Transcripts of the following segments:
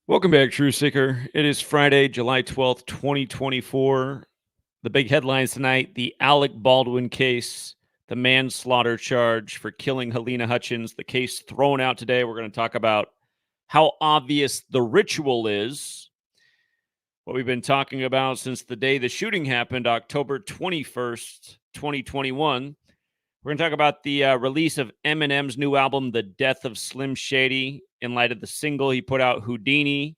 Welcome back, True Seeker. It is Friday, July 12th, 2024. The big headlines tonight: the Alec Baldwin case, the manslaughter charge for killing Helena Hutchins, the case thrown out today. We're going to talk about how obvious the ritual is, what we've been talking about since the day the shooting happened, October 21st, 2021. We're going to talk about the release of Eminem's new album, The Death of Slim Shady, in light of the single he put out, Houdini,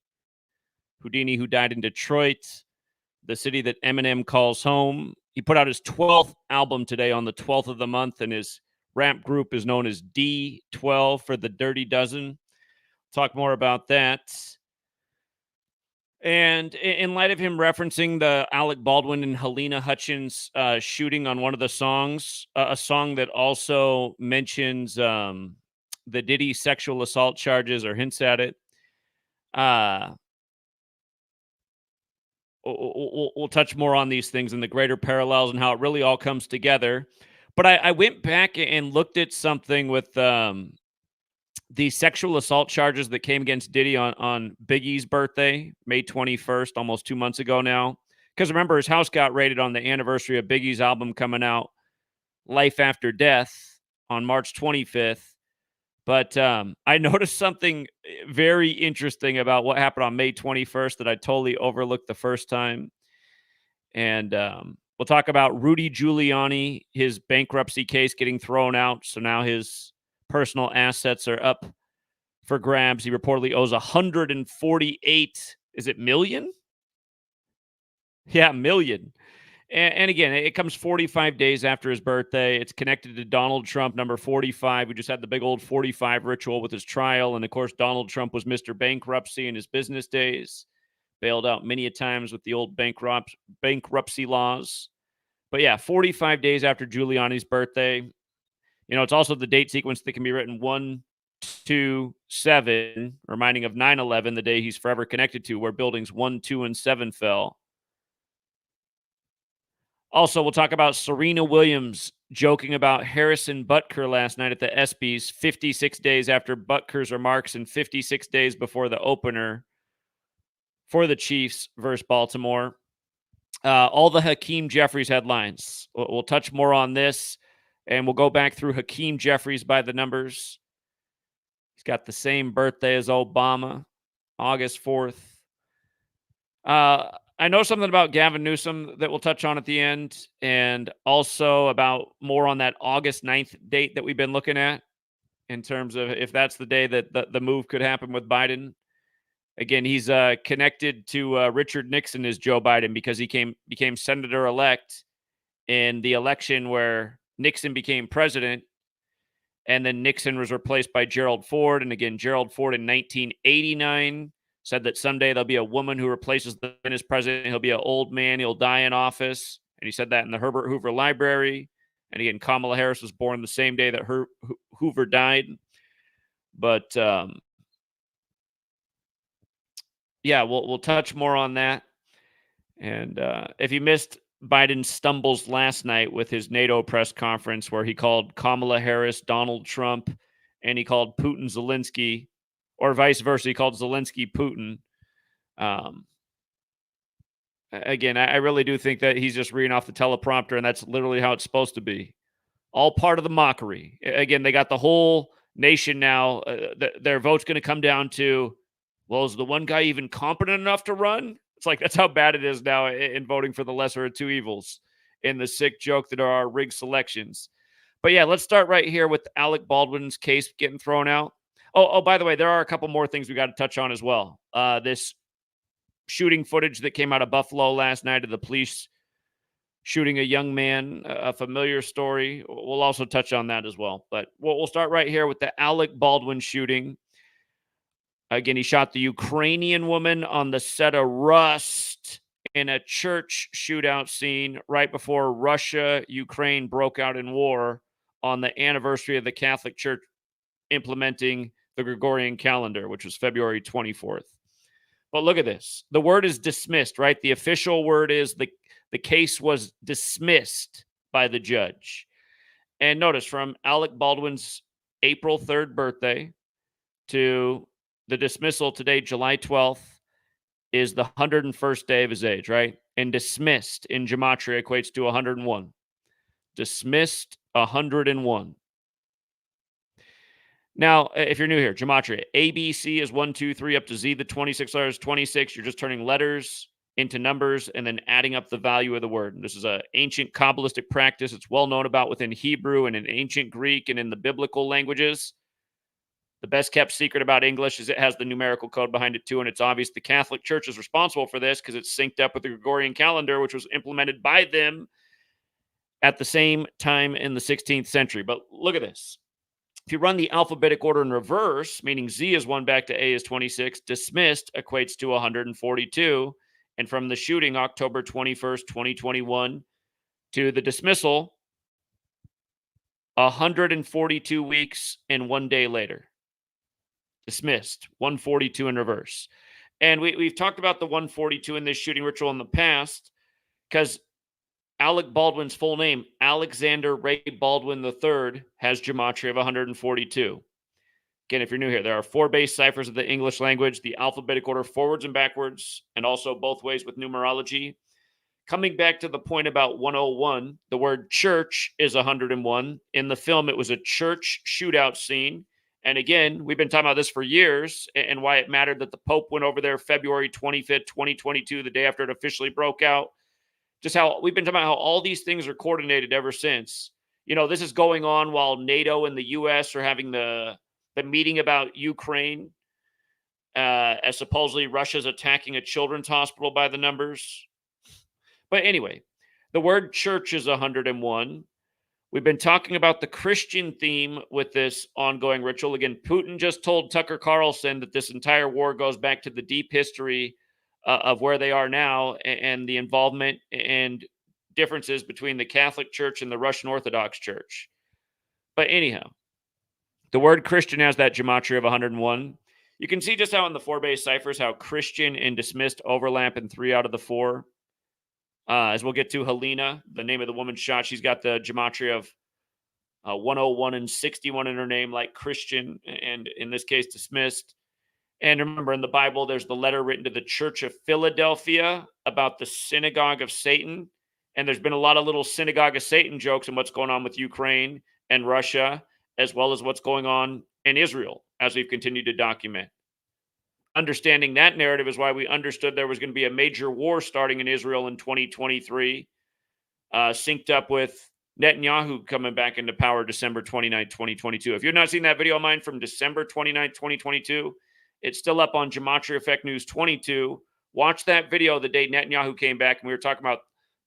who died in Detroit, the city that Eminem calls home. He put out his 12th album today on the 12th of the month, and his rap group is known as D12 for the Dirty Dozen. Talk more about that. And in light of him referencing the Alec Baldwin and Helena Hutchins shooting on one of the songs, a song that also mentions the Diddy sexual assault charges or hints at it, we'll touch more on these things and the greater parallels and how it really all comes together. But I went back and looked at something with the sexual assault charges that came against Diddy on Biggie's birthday, May 21st, almost 2 months ago now. Because remember, his house got raided on the anniversary of Biggie's album coming out, Life After Death, on March 25th. But I noticed something very interesting about what happened on May 21st that I totally overlooked the first time. And we'll talk about Rudy Giuliani, his bankruptcy case getting thrown out. So now his personal assets are up for grabs. He reportedly owes 148, is it million? Yeah, million. And again, it comes 45 days after his birthday. It's connected to Donald Trump, number 45. We just had the big old 45 ritual with his trial. And of course, Donald Trump was Mr. Bankruptcy in his business days, bailed out many a times with the old bankruptcy laws. But yeah, 45 days after Giuliani's birthday. You know, it's also the date sequence that can be written 1, 2, 7, reminding of 9/11, the day he's forever connected to, where buildings 1, 2, and 7 fell. Also, we'll talk about Serena Williams joking about Harrison Butker last night at the ESPYs, 56 days after Butker's remarks and 56 days before the opener for the Chiefs versus Baltimore. All the Hakeem Jeffries headlines. We'll touch more on this, and we'll go back through Hakeem Jeffries by the numbers. He's got the same birthday as Obama, August 4th. I know something about Gavin Newsom that we'll touch on at the end, and also about more on that August 9th date that we've been looking at in terms of if that's the day that the move could happen with Biden. Again, he's connected to Richard Nixon as Joe Biden because he became senator-elect in the election where Nixon became president, and then Nixon was replaced by Gerald Ford. And again, Gerald Ford in 1989 said that someday there'll be a woman who replaces him as president. He'll be an old man. He'll die in office. And he said that in the Herbert Hoover Library. And again, Kamala Harris was born the same day that Hoover died. But yeah, we'll touch more on that. And if you missed Biden's stumbles last night with his NATO press conference where he called Kamala Harris Donald Trump and he called Putin Zelensky, or vice versa, he called Zelensky Putin. Again, I really do think that he's just reading off the teleprompter, and that's literally how it's supposed to be. All part of the mockery. Again, they got the whole nation now. Their vote's going to come down to, well, is the one guy even competent enough to run? It's like that's how bad it is now in voting for the lesser of two evils in the sick joke that are rigged selections. But yeah, let's start right here with Alec Baldwin's case getting thrown out. Oh, by the way, there are a couple more things we got to touch on as well. This shooting footage that came out of Buffalo last night of the police shooting a young man, a familiar story. We'll also touch on that as well. But we'll start right here with the Alec Baldwin shooting. Again, he shot the Ukrainian woman on the set of Rust in a church shootout scene right before Russia-Ukraine broke out in war on the anniversary of the Catholic Church implementing the Gregorian calendar, which was February 24th. But look at this. The word is dismissed, right? The official word is the case was dismissed by the judge. And notice from Alec Baldwin's April 3rd birthday to the dismissal today, July 12th, is the 101st day of his age, right? And dismissed in gematria equates to 101. Dismissed 101. Now, if you're new here, gematria, ABC is 1, 2, 3 up to Z, the 26 letters, 26. You're just turning letters into numbers and then adding up the value of the word. And this is an ancient Kabbalistic practice. It's well known about within Hebrew and in ancient Greek and in the biblical languages. The best kept secret about English is it has the numerical code behind it too, and it's obvious the Catholic Church is responsible for this because it's synced up with the Gregorian calendar, which was implemented by them at the same time in the 16th century. But look at this. If you run the alphabetic order in reverse, meaning Z is 1 back to A is 26, dismissed equates to 142. And from the shooting, October 21st, 2021, to the dismissal, 142 weeks and 1 day later. Dismissed, 142 in reverse. And we've talked about the 142 in this shooting ritual in the past because Alec Baldwin's full name, Alexander Ray Baldwin III, has gematria of 142. Again, if you're new here, there are 4 base ciphers of the English language, the alphabetic order forwards and backwards, and also both ways with numerology. Coming back to the point about 101, the word church is 101. In the film, it was a church shootout scene. And again, we've been talking about this for years and why it mattered that the Pope went over there February 25th, 2022, the day after it officially broke out. Just how we've been talking about how all these things are coordinated ever since. You know, this is going on while NATO and the U.S. are having the meeting about Ukraine, as supposedly Russia's attacking a children's hospital by the numbers. But anyway, the word church is 101. We've been talking about the Christian theme with this ongoing ritual. Again, Putin just told Tucker Carlson that this entire war goes back to the deep history of where they are now and the involvement and differences between the Catholic Church and the Russian Orthodox Church. But anyhow, the word Christian has that gematria of 101. You can see just how in the 4 base ciphers, how Christian and dismissed overlap in 3 out of the 4. As we'll get to, Helena, the name of the woman shot, she's got the gematria of 101 and 61 in her name, like Christian, and in this case, dismissed. And remember, in the Bible, there's the letter written to the Church of Philadelphia about the synagogue of Satan. And there's been a lot of little synagogue of Satan jokes and what's going on with Ukraine and Russia, as well as what's going on in Israel, as we've continued to document. Understanding that narrative is why we understood there was going to be a major war starting in Israel in 2023, synced up with Netanyahu coming back into power December 29, 2022. If you've not seen that video of mine from December 29, 2022, it's still up on GematriaEffectNews 22. Watch that video the day Netanyahu came back, and we were talking about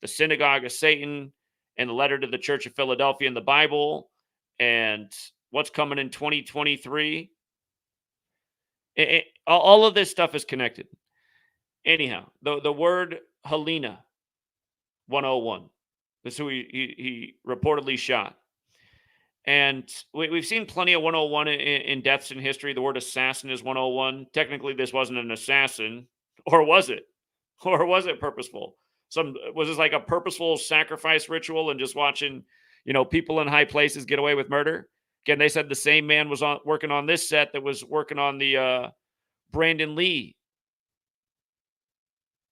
the synagogue of Satan and the letter to the Church of Philadelphia in the Bible and what's coming in 2023. All of this stuff is connected. Anyhow, the word Helena, 101. That's who he reportedly shot. And we've seen plenty of 101 in deaths in history. The word assassin is 101. Technically, this wasn't an assassin. Or was it? Or was it purposeful? Was this like a purposeful sacrifice ritual and just watching, people in high places get away with murder? Again, they said the same man was working on this set that was working on the Brandon Lee,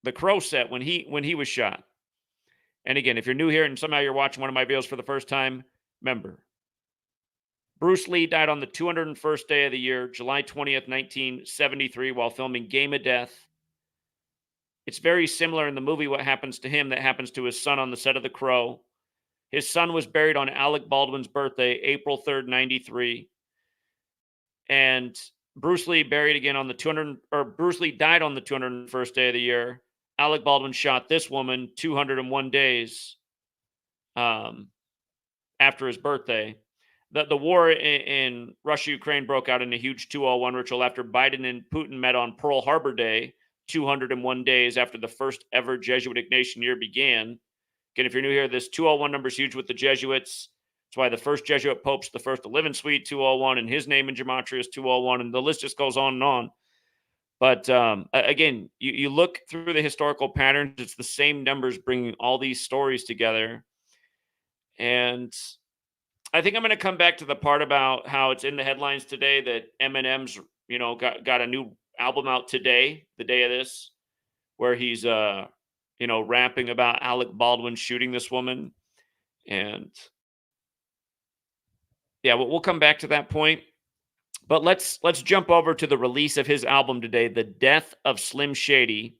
the Crow set when he was shot. And again, if you're new here and somehow you're watching one of my videos for the first time, remember, Bruce Lee died on the 201st day of the year, July 20th, 1973, while filming Game of Death. It's very similar in the movie what happens to him that happens to his son on the set of The Crow. His son was buried on Alec Baldwin's birthday, April 3rd, 93. And Bruce Lee buried again on the Bruce Lee died on the 201st day of the year. Alec Baldwin shot this woman 201 days after his birthday. The war in Russia-Ukraine broke out in a huge 201 ritual after Biden and Putin met on Pearl Harbor Day, 201 days after the first ever Jesuit Ignatian year began. Again, if you're new here, this 201 number is huge with the Jesuits. That's why the first Jesuit Pope's the first to live in Suite 201, and his name in Gematria is 201, and the list just goes on and on. But again, you look through the historical patterns, it's the same numbers bringing all these stories together. And I think I'm going to come back to the part about how it's in the headlines today that Eminem's got a new album out today, the day of this, where he's rapping about Alec Baldwin shooting this woman. And yeah, we'll come back to that point. But let's jump over to the release of his album today, The Death of Slim Shady.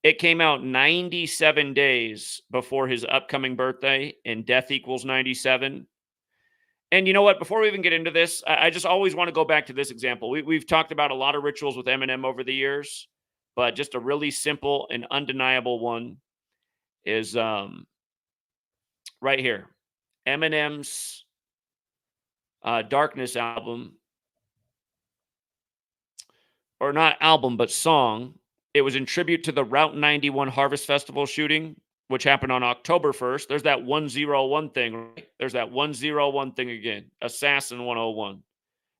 It came out 97 days before his upcoming birthday, and death equals 97. And you know what? Before we even get into this, I just always want to go back to this example. We've talked about a lot of rituals with Eminem over the years, but just a really simple and undeniable one is right here. Eminem's Darkness album, or not album, but song. It was in tribute to the Route 91 Harvest Festival shooting, which happened on October 1st. There's that 101 thing, right? There's that 101 thing again. Assassin 101.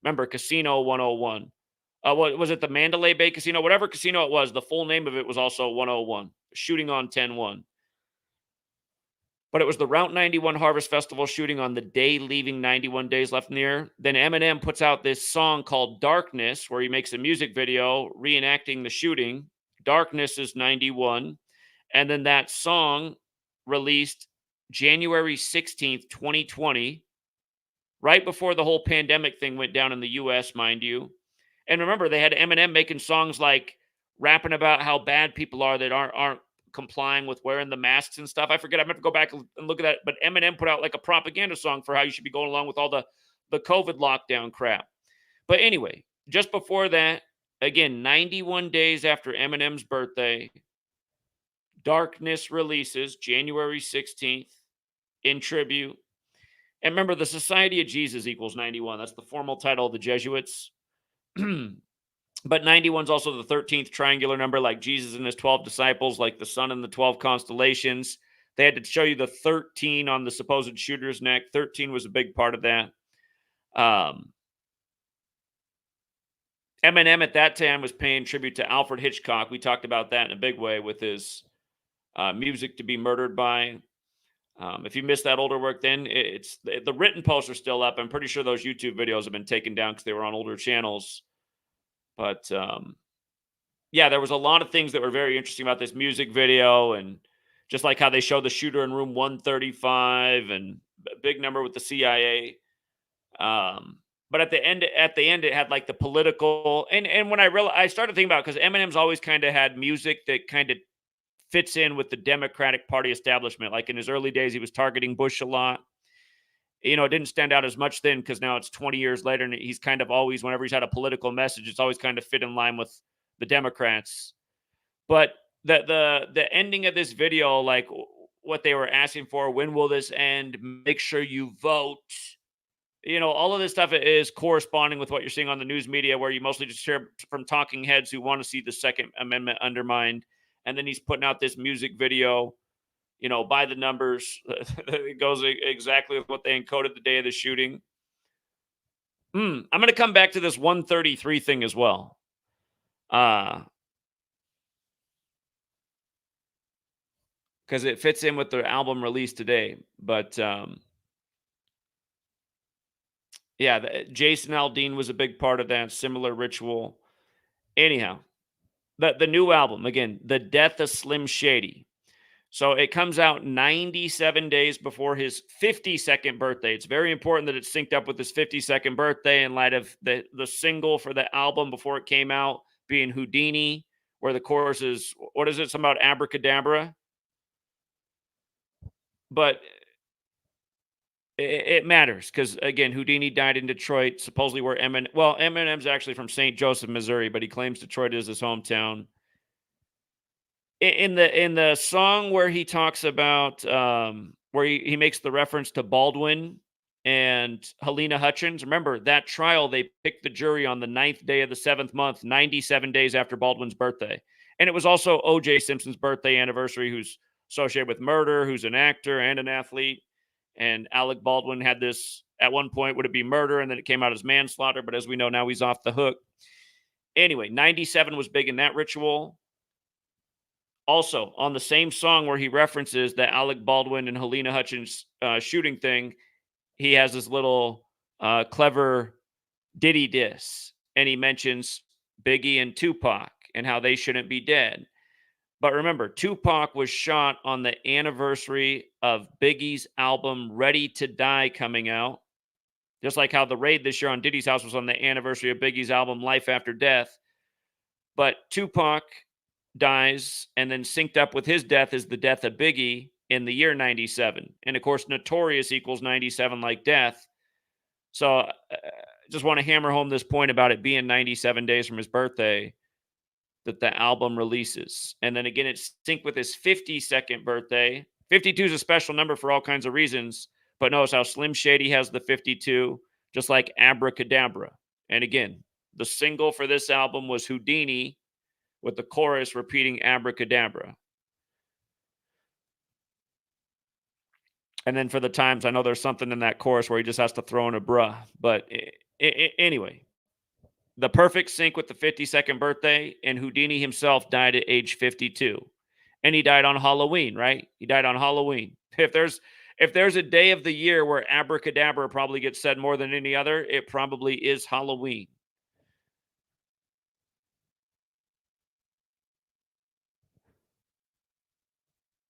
Remember, Casino 101. What was it? The Mandalay Bay Casino? Whatever casino it was, the full name of it was also 101. Shooting on 10-1. But it was the Route 91 Harvest Festival shooting on the day leaving 91 days left in the year. Then Eminem puts out this song called Darkness, where he makes a music video reenacting the shooting. Darkness is 91. And then that song released January 16th, 2020, right before the whole pandemic thing went down in the US, mind you. And remember, they had Eminem making songs like rapping about how bad people are that aren't complying with wearing the masks and stuff. I forget. I'm going to go back and look at that. But Eminem put out like a propaganda song for how you should be going along with all the COVID lockdown crap. But anyway, just before that, again, 91 days after Eminem's birthday, Darkness releases January 16th in tribute. And remember, the Society of Jesus equals 91. That's the formal title of the Jesuits. But 91 is also the 13th triangular number, like Jesus and his 12 disciples, like the sun and the 12 constellations. They had to show you the 13 on the supposed shooter's neck. 13 was a big part of that. Eminem at that time was paying tribute to Alfred Hitchcock. We talked about that in a big way with his Music to Be Murdered By. If you missed that older work, then it's the written posts are still up. I'm pretty sure those YouTube videos have been taken down because they were on older channels. But yeah, there was a lot of things that were very interesting about this music video, and just like how they show the shooter in room 135 and a big number with the CIA. But at the end, it had like the political and when I started thinking about it, because Eminem's always kind of had music that kind of fits in with the Democratic Party establishment. Like in his early days, he was targeting Bush a lot. It didn't stand out as much then because now it's 20 years later, and he's kind of always, whenever he's had a political message, it's always kind of fit in line with the Democrats. But the ending of this video, like what they were asking for, when will this end? Make sure you vote. All of this stuff is corresponding with what you're seeing on the news media, where you mostly just hear from talking heads who want to see the Second Amendment undermined. And then he's putting out this music video, by the numbers. It goes exactly with what they encoded the day of the shooting. I'm going to come back to this 133 thing as well. Because it fits in with the album release today. But yeah, Jason Aldean was a big part of that similar ritual. Anyhow, the new album, again, The Death of Slim Shady. So it comes out 97 days before his 52nd birthday. It's very important that it's synced up with his 52nd birthday in light of the single for the album before it came out being Houdini, where the chorus is, what is it, something about abracadabra? But it matters because, again, Houdini died in Detroit, supposedly where Eminem's actually from St. Joseph, Missouri, but he claims Detroit is his hometown. In the song where he talks about where he makes the reference to Baldwin and Helena Hutchins, remember that trial, they picked the jury on the 9th day of the 7th month, 97 days after Baldwin's birthday. And it was also O.J. Simpson's birthday anniversary, who's associated with murder, who's an actor and an athlete. And Alec Baldwin had this, at one point, would it be murder? And then it came out as manslaughter. But as we know now, he's off the hook. Anyway, 97 was big in that ritual. Also, on the same song where he references the Alec Baldwin and Helena Hutchins shooting thing, he has this little clever Diddy diss. and he mentions Biggie and Tupac and how they shouldn't be dead. But remember, Tupac was shot on the anniversary of Biggie's album Ready to Die coming out. Just like how the raid this year on Diddy's house was on the anniversary of Biggie's album Life After Death. But Tupac dies, and then synced up with his death is the death of Biggie in the year 97. And of course, Notorious equals 97 like death. So just want to hammer home this point about it being 97 days from his birthday that the album releases. And then again, it's synced with his 52nd birthday. 52 is a special number for all kinds of reasons. But notice how Slim Shady has the 52, just like Abracadabra. And again, the single for this album was Houdini, with the chorus repeating Abracadabra. And then for the times, I know there's something in that chorus where he just has to throw in a bruh. But anyway, the perfect sync with the 52nd birthday, and Houdini himself died at age 52. And he died on Halloween, right? He died on Halloween. If there's a day of the year where Abracadabra probably gets said more than any other, it probably is Halloween.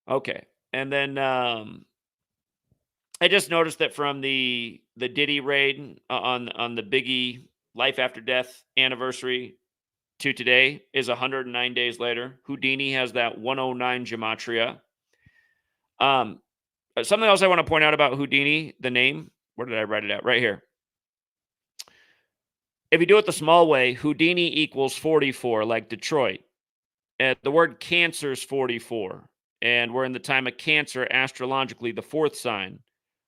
Okay. And then I just noticed that from the Diddy raid on the Biggie Life After Death anniversary to today is 109 days later. Houdini has that 109 gematria. Something else I want to point out about Houdini, the name. Where did I write it out? Right here. If you do it the small way, Houdini equals 44, like Detroit. The word Cancer is 44. And we're in the time of Cancer, astrologically, the fourth sign.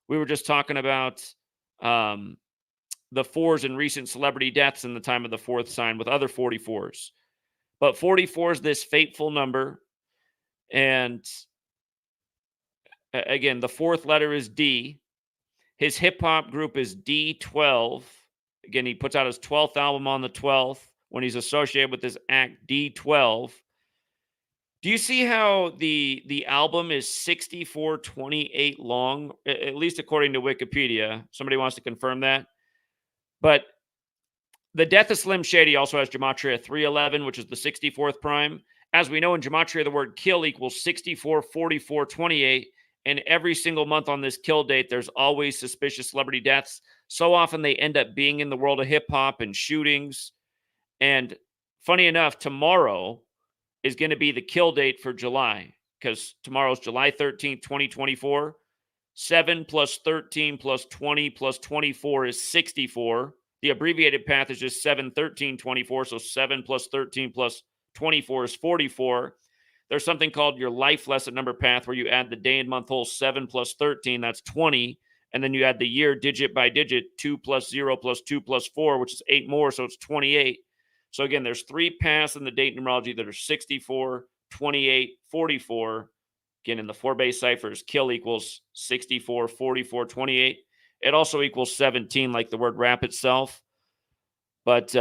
We were just talking about the fours in recent celebrity deaths in the time of the fourth sign with other 44s. But 44 is this fateful number. And again, the fourth letter is D. His hip hop group is D12. Again, he puts out his 12th album on the 12th when he's associated with this act D12. Do you see how the album is 64:28 long, at least according to Wikipedia? Somebody wants to confirm that. But the death of Slim Shady also has Gematria 311, which is the 64th prime. As we know in Gematria, the word kill equals 64, 44, 28. And every single month on this kill date, there's always suspicious celebrity deaths. So often they end up being in the world of hip hop and shootings. And funny enough, tomorrow is going to be the kill date for July, because tomorrow's July 13th, 2024. 7 plus 13 plus 20 plus 24 is 64. The abbreviated path is just 7, 13, 24. So 7 plus 13 plus 24 is 44. There's something called your life lesson number path where you add the day and month whole. 7 plus 13, that's 20. And then you add the year digit by digit, 2 plus 0 plus 2 plus 4, which is 8 more. So it's 28. So again, there's 3 paths in the date numerology that are 64, 28, 44. Again, in the 4-base ciphers, kill equals 64, 44, 28. It also equals 17, like the word rap itself. But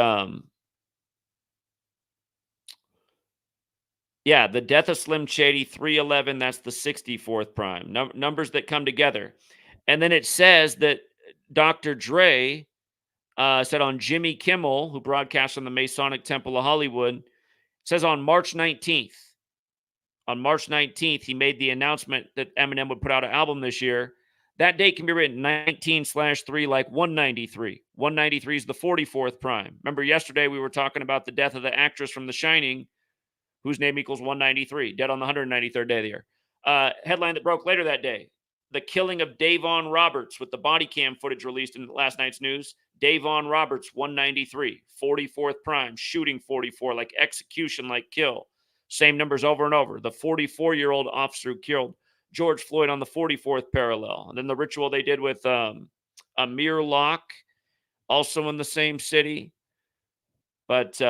yeah, the death of Slim Shady, 311, that's the 64th prime. Numbers that come together. And then it says that Dr. Dre said on Jimmy Kimmel, who broadcasts from the Masonic Temple of Hollywood, says on March 19th, he made the announcement that Eminem would put out an album this year. That date can be written 19/3 like 193. 193 is the 44th prime. Remember yesterday we were talking about the death of the actress from The Shining, whose name equals 193, dead on the 193rd day of the year. Headline that broke later that day: the killing of Davon Roberts, with the body cam footage released in last night's news. Davon Roberts, 193, 44th prime, shooting 44, like execution, like kill. Same numbers over and over. The 44-year-old officer who killed George Floyd on the 44th parallel. And then the ritual they did with Amir Locke, also in the same city. But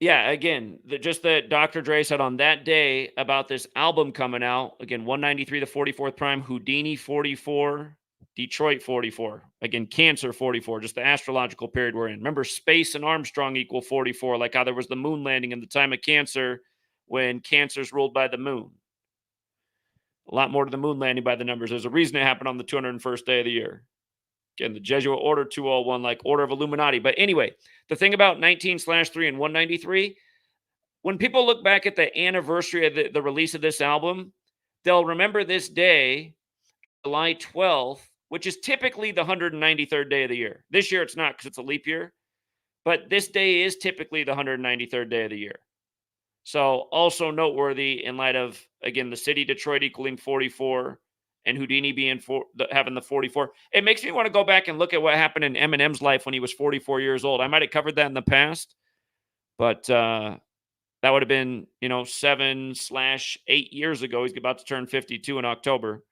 yeah, again, just that Dr. Dre said on that day about this album coming out. Again, 193, the 44th prime, Houdini 44, Detroit 44. Again, Cancer 44, just the astrological period we're in. Remember, space and Armstrong equal 44, like how there was the moon landing in the time of Cancer when Cancer's ruled by the moon. A lot more to the moon landing by the numbers. There's a reason it happened on the 201st day of the year. Again, the Jesuit Order 201, like Order of Illuminati. But anyway, the thing about 19/3 and 193, when people look back at the anniversary of the release of this album, they'll remember this day, July 12th, which is typically the 193rd day of the year. This year it's not because it's a leap year, but this day is typically the 193rd day of the year. So also noteworthy in light of, again, the city Detroit equaling 44 and Houdini being having the 44. It makes me want to go back and look at what happened in Eminem's life when he was 44 years old. I might have covered that in the past, but that would have been, 7/8 years ago. He's about to turn 52 in October.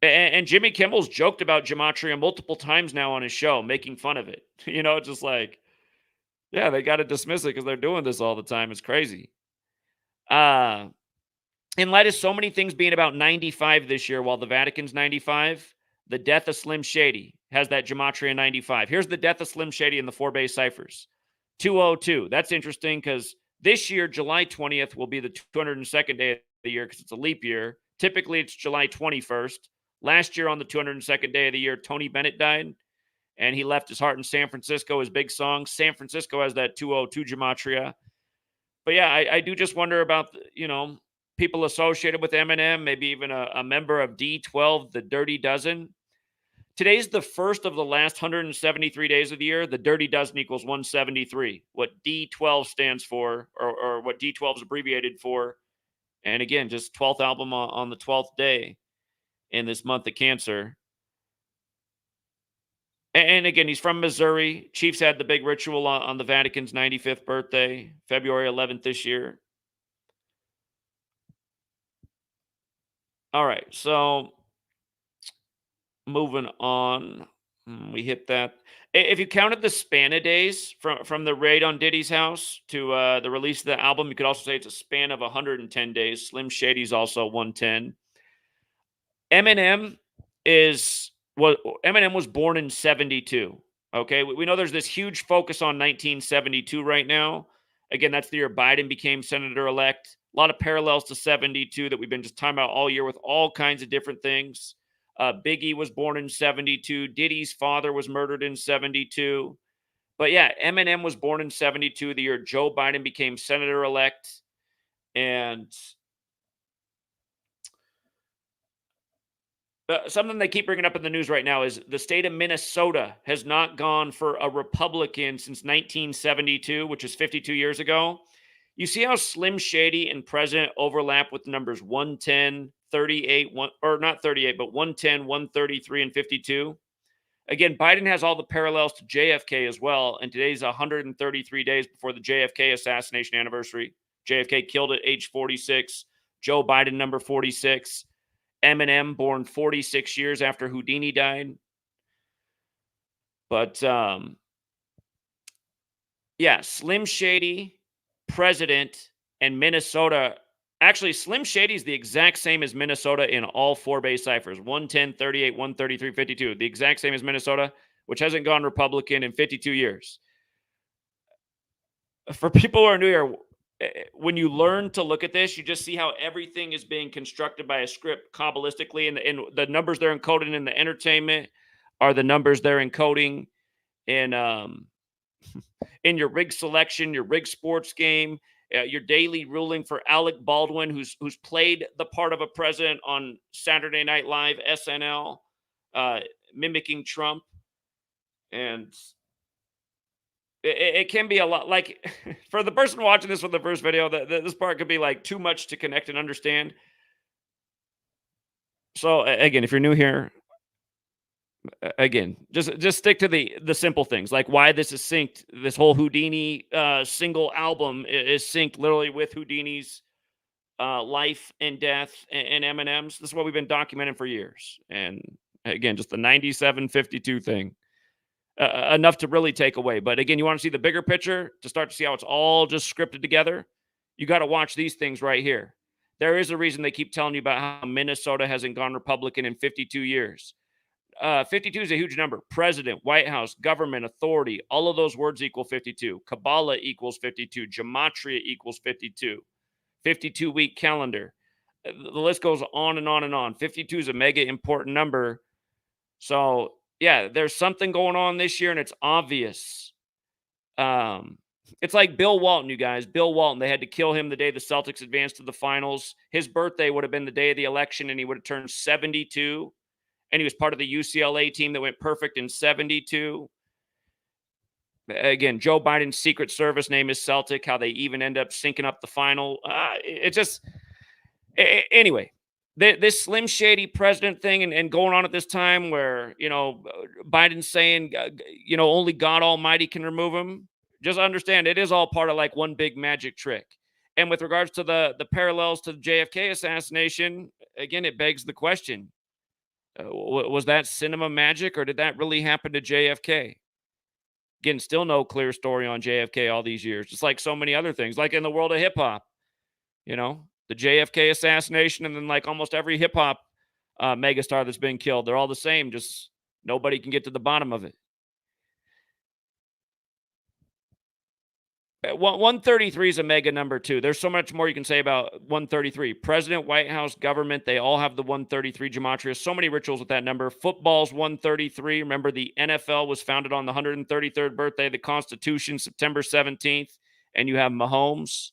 And Jimmy Kimmel's joked about Gematria multiple times now on his show, making fun of it. Just like, yeah, they got to dismiss it because they're doing this all the time. It's crazy. In light of so many things being about 95 this year, while the Vatican's 95, the death of Slim Shady has that Gematria 95. Here's the death of Slim Shady in the 4-base ciphers. 202. That's interesting because this year, July 20th, will be the 202nd day of the year because it's a leap year. Typically, it's July 21st. Last year, on the 202nd day of the year, Tony Bennett died, and he left his heart in San Francisco, his big song. San Francisco has that 202 Gematria. But yeah, I do just wonder about, people associated with Eminem, maybe even a member of D12, the Dirty Dozen. Today's the first of the last 173 days of the year. The Dirty Dozen equals 173, what D12 stands for, or what D12 is abbreviated for. And again, just 12th album on the 12th day in this month of Cancer. And again, he's from Missouri. Chiefs had the big ritual on the Vatican's 95th birthday, February 11th this year. All right, so moving on. We hit that. If you counted the span of days from the raid on Diddy's house to the release of the album, you could also say it's a span of 110 days. Slim Shady's also 110. Eminem was born in 72. Okay, we know there's this huge focus on 1972 right now. Again, that's the year Biden became senator-elect. A lot of parallels to 72 that we've been just talking about all year with all kinds of different things. Biggie was born in 72. Diddy's father was murdered in 72. But yeah, Eminem was born in 72, the year Joe Biden became senator-elect. And something they keep bringing up in the news right now is the state of Minnesota has not gone for a Republican since 1972, which is 52 years ago. You see how Slim Shady and President overlap with the numbers 110, 38, or not 38, but 110, 133, and 52. Again, Biden has all the parallels to JFK as well, and today's 133 days before the JFK assassination anniversary. JFK killed at age 46. Joe Biden, number 46. Eminem, born 46 years after Houdini died. But, yeah, Slim Shady, President, and Minnesota. Actually, Slim Shady is the exact same as Minnesota in all 4-base ciphers. 110, 38, 133, 52. The exact same as Minnesota, which hasn't gone Republican in 52 years. For people who are new here, when you learn to look at this, you just see how everything is being constructed by a script kabbalistically, and the numbers they're encoding in the entertainment are the numbers they're encoding in in your rig selection, your rig sports game, your daily ruling for Alec Baldwin, who's played the part of a president on Saturday Night Live, SNL, mimicking Trump, and it can be a lot. Like, for the person watching this for the first video, this part could be like too much to connect and understand. So again, if you're new here, again, just stick to the simple things, like why this is synced. This whole Houdini single album is synced literally with Houdini's life and death and Eminem's. This is what we've been documenting for years. And again, just the 97-52 thing. Enough to really take away. But again, you want to see the bigger picture to start to see how it's all just scripted together. You got to watch these things right here. There is a reason they keep telling you about how Minnesota hasn't gone Republican in 52 years. 52 is a huge number. President, White House, government, authority, all of those words equal 52. Kabbalah equals 52. Gematria equals 52. 52-week calendar. The list goes on and on and on. 52 is a mega important number. So, yeah, there's something going on this year, and it's obvious. It's like Bill Walton, you guys. Bill Walton, they had to kill him the day the Celtics advanced to the finals. His birthday would have been the day of the election, and he would have turned 72. And he was part of the UCLA team that went perfect in 72. Again, Joe Biden's Secret Service name is Celtic, how they even end up syncing up the final. Anyway, this Slim Shady president thing and going on at this time where, Biden's saying, only God Almighty can remove him. Just understand it is all part of like one big magic trick. And with regards to the parallels to the JFK assassination, again, it begs the question, was that cinema magic or did that really happen to JFK? Again, still no clear story on JFK all these years, just like so many other things, like in the world of hip hop, the JFK assassination, and then like almost every hip hop megastar that's been killed, they're all the same. Just nobody can get to the bottom of it. 133 is a mega number too. There's so much more you can say about 133. President, White House, government, they all have the 133 gematria. So many rituals with that number. Football's 133. Remember, the NFL was founded on the 133rd birthday of the Constitution, September 17th. And you have Mahomes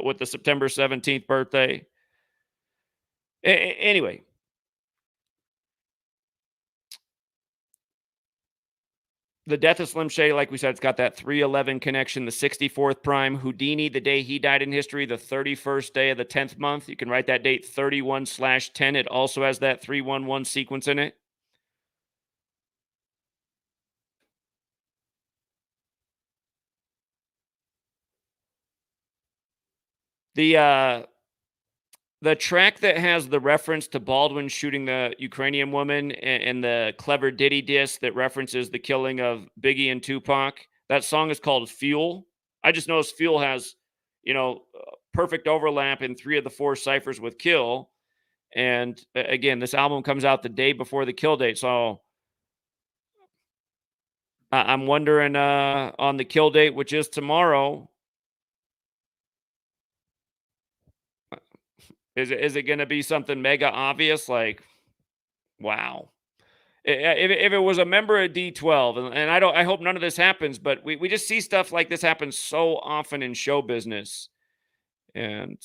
with the September 17th birthday. Anyway. The death of Slim Shady, like we said, it's got that 311 connection, the 64th prime. Houdini, the day he died in history, the 31st day of the 10th month. You can write that date 31/10. It also has that 311 sequence in it. The track that has the reference to Baldwin shooting the Ukrainian woman and the clever Diddy diss that references the killing of Biggie and Tupac, that song is called Fuel. I just noticed Fuel has, perfect overlap in 3 of the 4 ciphers with Kill. And again, this album comes out the day before the kill date. So I'm wondering on the kill date, which is tomorrow, is it going to be something mega obvious? Like, wow. If it was a member of D12, and I hope none of this happens, but we just see stuff like this happen so often in show business. And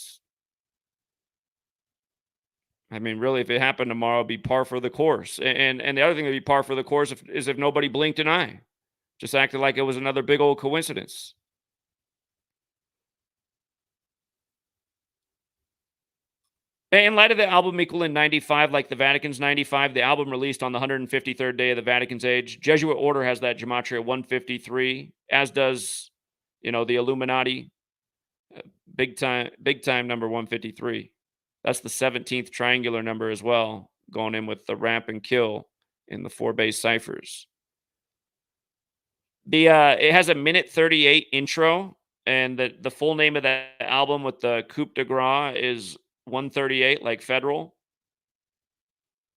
I mean, really, if it happened tomorrow, it'd be par for the course. And the other thing that'd be par for the course is if nobody blinked an eye, just acted like it was another big old coincidence. In light of the album equaling 95, like the Vatican's 95, the album released on the 153rd day of the Vatican's age, Jesuit order has that gematria 153, as does, the Illuminati. Big time number 153. That's the 17th triangular number as well, going in with the ramp and kill in the 4 base ciphers. It has a minute 38 intro, and the full name of that album with the coup de grace is 138, like federal.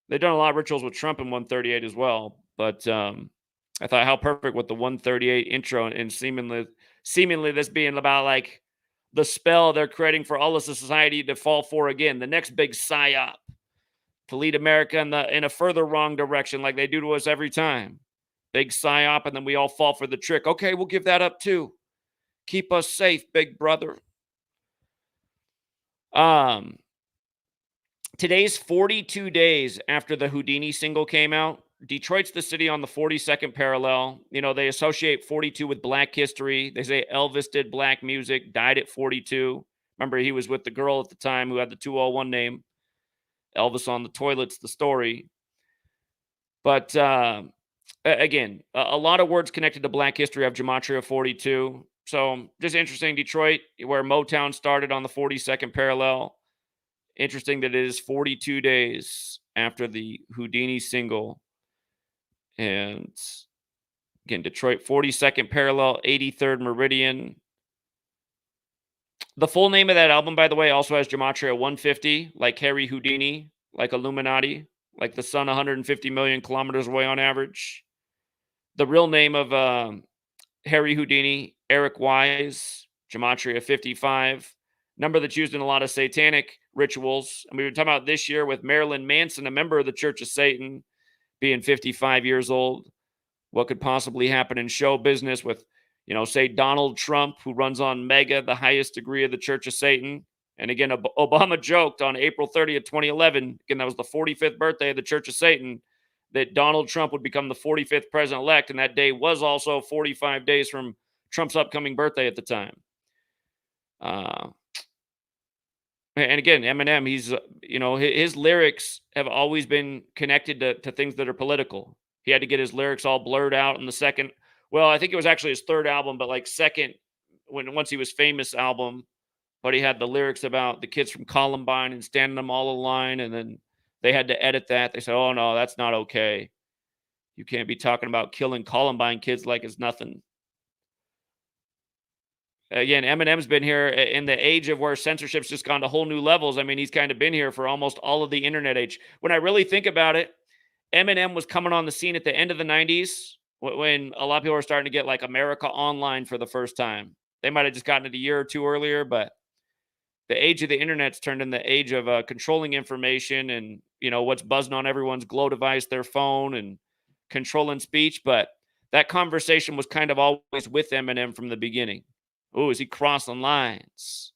They've done a lot of rituals with Trump in 138 as well, but I thought how perfect with the 138 intro and seemingly this being about like the spell they're creating for all of society to fall for again, the next big psyop to lead America in a further wrong direction, like they do to us every time. Big psyop, and then we all fall for the trick. Okay, we'll give that up too. Keep us safe, big brother. Today's 42 days after the Houdini single came out. Detroit's the city on the 42nd parallel. They associate 42 with Black history. They say Elvis did black music, died at 42. Remember, he was with the girl at the time who had the 201 name. Elvis on the toilet's the story. But again, a lot of words connected to Black history of Gematria 42. So just interesting, Detroit, where Motown started on the 42nd parallel. Interesting that it is 42 days after the Houdini single. And again, Detroit 42nd parallel, 83rd meridian. The full name of that album, by the way, also has Gematria 150, like Harry Houdini, like Illuminati, like the sun 150 million kilometers away on average. The real name of Harry Houdini, Eric Wise, Gematria 55, number that's used in a lot of satanic rituals. And we were talking about this year with Marilyn Manson, a member of the Church of Satan, being 55 years old. What could possibly happen in show business with, say Donald Trump, who runs on Mega, the highest degree of the Church of Satan. And again, Obama joked on April 30th, 2011, again, that was the 45th birthday of the Church of Satan, that Donald Trump would become the 45th president-elect. And that day was also 45 days from Trump's upcoming birthday at the time. And again, Eminem, he's, his lyrics have always been connected to things that are political. He had to get his lyrics all blurred out in the second. Well, I think it was actually his third album, but like second, once he was famous album, but he had the lyrics about the kids from Columbine and standing them all in line. And then they had to edit that. They said, oh, no, that's not okay. You can't be talking about killing Columbine kids like it's nothing. Again, Eminem's been here in the age of where censorship's just gone to whole new levels. I mean, he's kind of been here for almost all of the internet age. When I really think about it, Eminem was coming on the scene at the end of the 90s when a lot of people were starting to get like America Online for the first time. They might have just gotten it a year or two earlier, but the age of the internet's turned in the age of controlling information and, what's buzzing on everyone's glow device, their phone, and controlling speech. But that conversation was kind of always with Eminem from the beginning. Oh, is he crossing lines?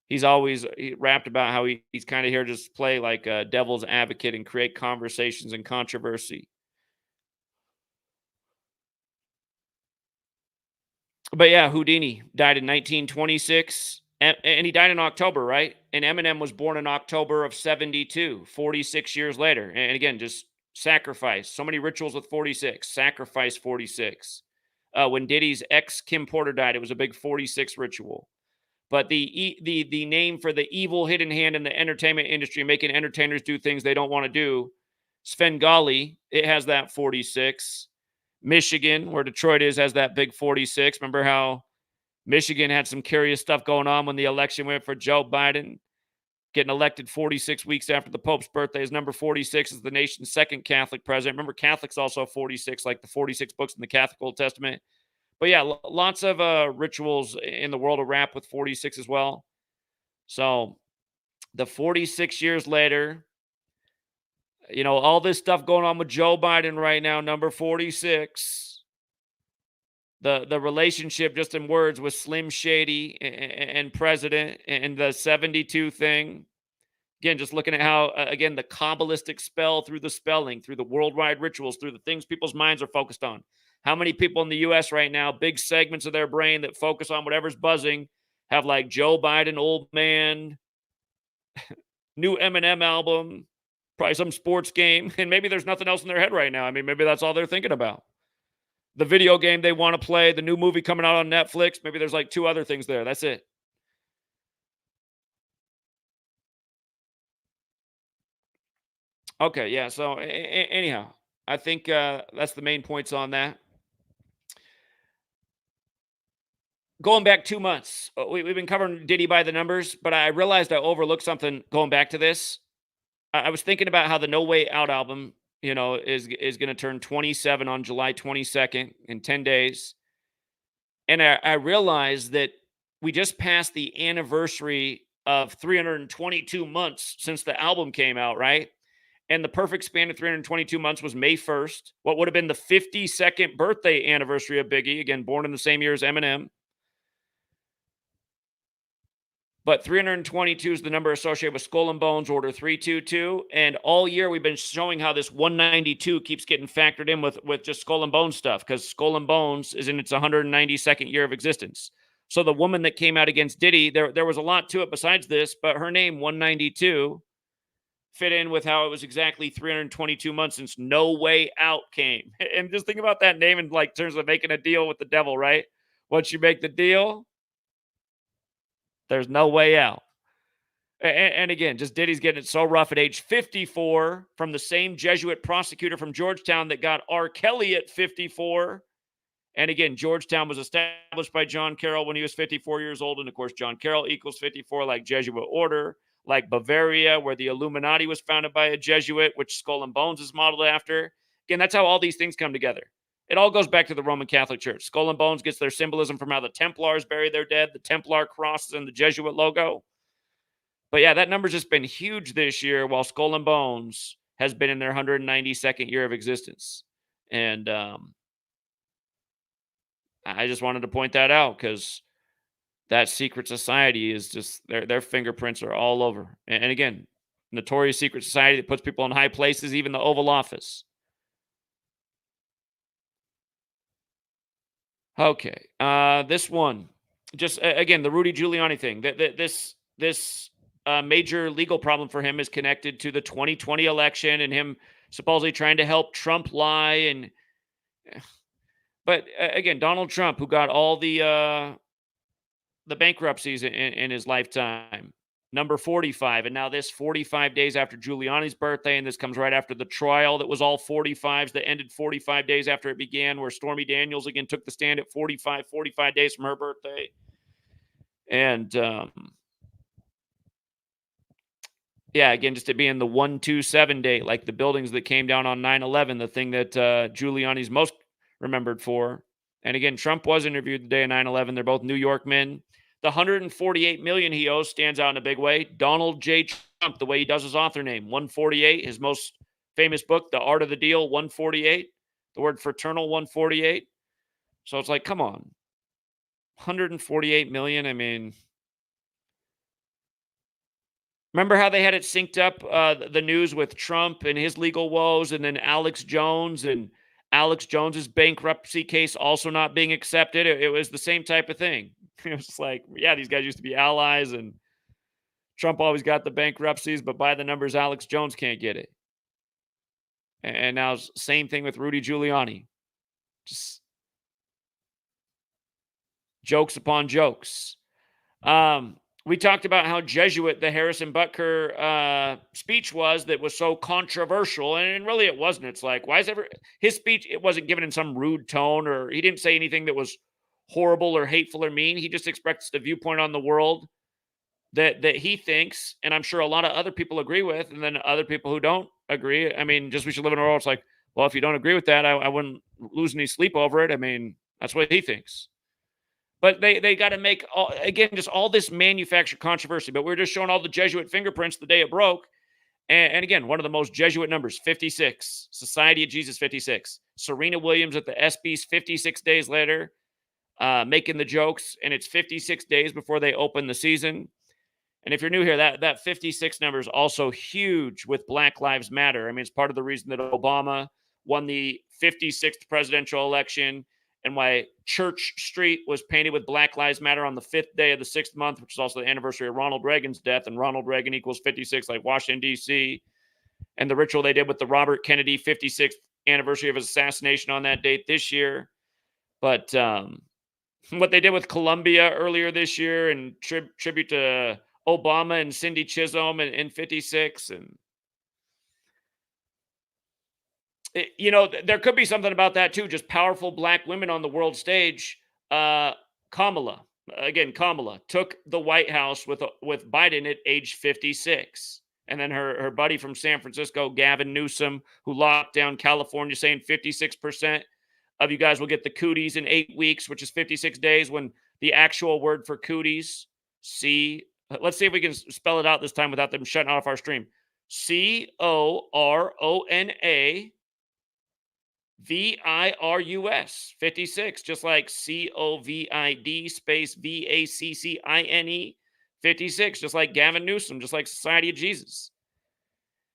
He's always rapped about how he's kind of here to just play like a devil's advocate and create conversations and controversy. But yeah, Houdini died in 1926, and he died in October, right? And Eminem was born in October of 72, 46 years later. And again, just sacrifice. So many rituals with 46. Sacrifice 46. When Diddy's ex Kim Porter died, it was a big 46 ritual. But the name for the evil hidden hand in the entertainment industry, making entertainers do things they don't want to do, Svengali, it has that 46. Michigan, where Detroit is, has that big 46. Remember how Michigan had some curious stuff going on when the election went for Joe Biden, getting elected 46 weeks after the Pope's birthday. His number 46 is the nation's second Catholic president. Remember, Catholics also 46, like the 46 books in the Catholic Old Testament. But yeah, lots of rituals in the world of rap with 46 as well. So the 46 years later, all this stuff going on with Joe Biden right now, number 46. The relationship, just in words, with Slim Shady and President and the 72 thing. Again, just looking at how, again, the Kabbalistic spell through the spelling, through the worldwide rituals, through the things people's minds are focused on. How many people in the U.S. right now, big segments of their brain that focus on whatever's buzzing, have like Joe Biden, old man, new Eminem album, probably some sports game, and maybe there's nothing else in their head right now. I mean, maybe that's all they're thinking about. The video game they want to play, the new movie coming out on Netflix, maybe there's like two other things there. That's it. Okay, yeah, so anyhow, I think that's the main points on that. Going back 2 months, we've been covering Diddy by the numbers, but I realized I overlooked something going back to this. I was thinking about how the No Way Out album, is going to turn 27 on July 22nd in 10 days. And I realized that we just passed the anniversary of 322 months since the album came out, right? And the perfect span of 322 months was May 1st, what would have been the 52nd birthday anniversary of Biggie, again, born in the same year as Eminem. But 322 is the number associated with Skull and Bones, Order 322. And all year we've been showing how this 192 keeps getting factored in with just Skull and Bones stuff, because Skull and Bones is in its 192nd year of existence. So the woman that came out against Diddy, there was a lot to it besides this, but her name, 192, fit in with how it was exactly 322 months since No Way Out came. And just think about that name in like terms of making a deal with the devil, right? Once you make the deal, there's no way out. And again, just Diddy's getting it so rough at age 54 from the same Jesuit prosecutor from Georgetown that got R. Kelly at 54. And again, Georgetown was established by John Carroll when he was 54 years old. And of course, John Carroll equals 54, like Jesuit order, like Bavaria, where the Illuminati was founded by a Jesuit, which Skull and Bones is modeled after. Again, that's how all these things come together. It all goes back to the Roman Catholic Church. Skull and Bones gets their symbolism from how the Templars bury their dead, the Templar crosses and the Jesuit logo. But yeah, that number's just been huge this year, while Skull and Bones has been in their 192nd year of existence. And I just wanted to point that out because that secret society is just their fingerprints are all over. And again, notorious secret society that puts people in high places, even the Oval Office. Okay, this one, just again the Rudy Giuliani thing. This major legal problem for him is connected to the 2020 election and him supposedly trying to help Trump lie. And but again, Donald Trump, who got all the bankruptcies in his lifetime, number 45, and now this 45 days after Giuliani's birthday, and this comes right after the trial that was all 45s that ended 45 days after it began, where Stormy Daniels again took the stand at 45 days from her birthday. And yeah, again, just it being the 127 date, like the buildings that came down on 9/11, the thing that Giuliani's most remembered for. And again, Trump was interviewed the day of 9/11. They're both New York men. The 148 million he owes stands out in a big way. Donald J. Trump, the way he does his author name, 148. His most famous book, The Art of the Deal, 148. The word fraternal, 148. So it's like, come on, 148 million. I mean, remember how they had it synced up, the news with Trump and his legal woes, and then Alex Jones and Alex Jones's bankruptcy case also not being accepted? It was the same type of thing. It was like, yeah, these guys used to be allies, and Trump always got the bankruptcies, but by the numbers, Alex Jones can't get it. And now, same thing with Rudy Giuliani. Just jokes upon jokes. We talked about how Jesuit the Harrison Butker speech was that was so controversial, and really it wasn't. It's like, why is his speech? It wasn't given in some rude tone, or he didn't say anything that was horrible or hateful or mean. He just expressed a viewpoint on the world that he thinks, and I'm sure a lot of other people agree with, and then other people who don't agree. I mean, just we should live in a world. It's like, well, if you don't agree with that, I wouldn't lose any sleep over it. I mean, that's what he thinks. But they got to make, again, just all this manufactured controversy. But we're just showing all the Jesuit fingerprints the day it broke. And again, one of the most Jesuit numbers, 56. Society of Jesus, 56. Serena Williams at the ESPYs 56 days later, making the jokes. And it's 56 days before they open the season. And if you're new here, that 56 number is also huge with Black Lives Matter. I mean, it's part of the reason that Obama won the 56th presidential election, and why Church Street was painted with Black Lives Matter on the 5th day of the 6th month, which is also the anniversary of Ronald Reagan's death. And Ronald Reagan equals 56, like Washington, D.C. And the ritual they did with the Robert Kennedy 56th anniversary of his assassination on that date this year. But what they did with Columbia earlier this year, and tribute to Obama and Cindy Chisholm in 56. And there could be something about that too. Just powerful Black women on the world stage. Kamala took the White House with Biden at age 56, and then her buddy from San Francisco, Gavin Newsom, who locked down California, saying 56% of you guys will get the cooties in 8 weeks, which is 56 days. When the actual word for cooties, let's see if we can spell it out this time without them shutting off our stream. CORONA. VIRUS 56, just like COVID space VACCINE 56, just like Gavin Newsom, just like Society of Jesus.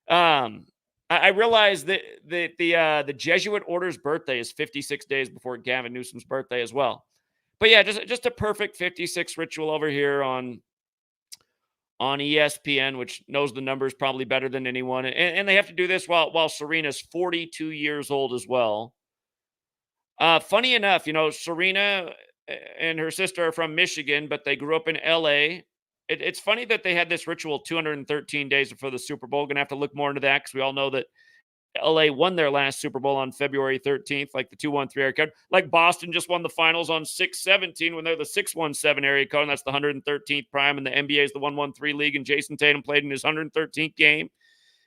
I realize that the Jesuit order's birthday is 56 days before Gavin Newsom's birthday as well. But yeah, just a perfect 56 ritual over here on ESPN, which knows the numbers probably better than anyone. And they have to do this while Serena's 42 years old as well. Funny enough, Serena and her sister are from Michigan, but they grew up in LA. It's funny that they had this ritual 213 days before the Super Bowl. Going to have to look more into that, because we all know that LA won their last Super Bowl on February 13th, like the 2-1-3 area code. Like Boston just won the finals on 6-17 when they're the 6-1-7 area code, and that's the 113th prime, and the NBA is the 1-1-3 league, and Jason Tatum played in his 113th game.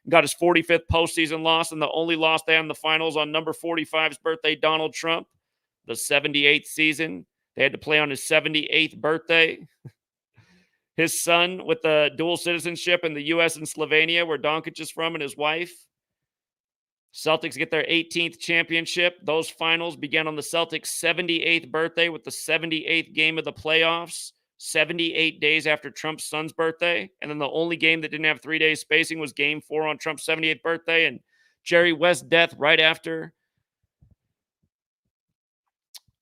Got his 45th postseason loss, and the only loss they had in the finals on number 45's birthday, Donald Trump, the 78th season. They had to play on his 78th birthday. His son with the dual citizenship in the U.S. and Slovenia, where Doncic is from, and his wife. Celtics get their 18th championship. Those finals began on the Celtics' 78th birthday with the 78th game of the playoffs, 78 days after Trump's son's birthday. And then the only game that didn't have 3 days spacing was game 4 on Trump's 78th birthday, and Jerry West's death right after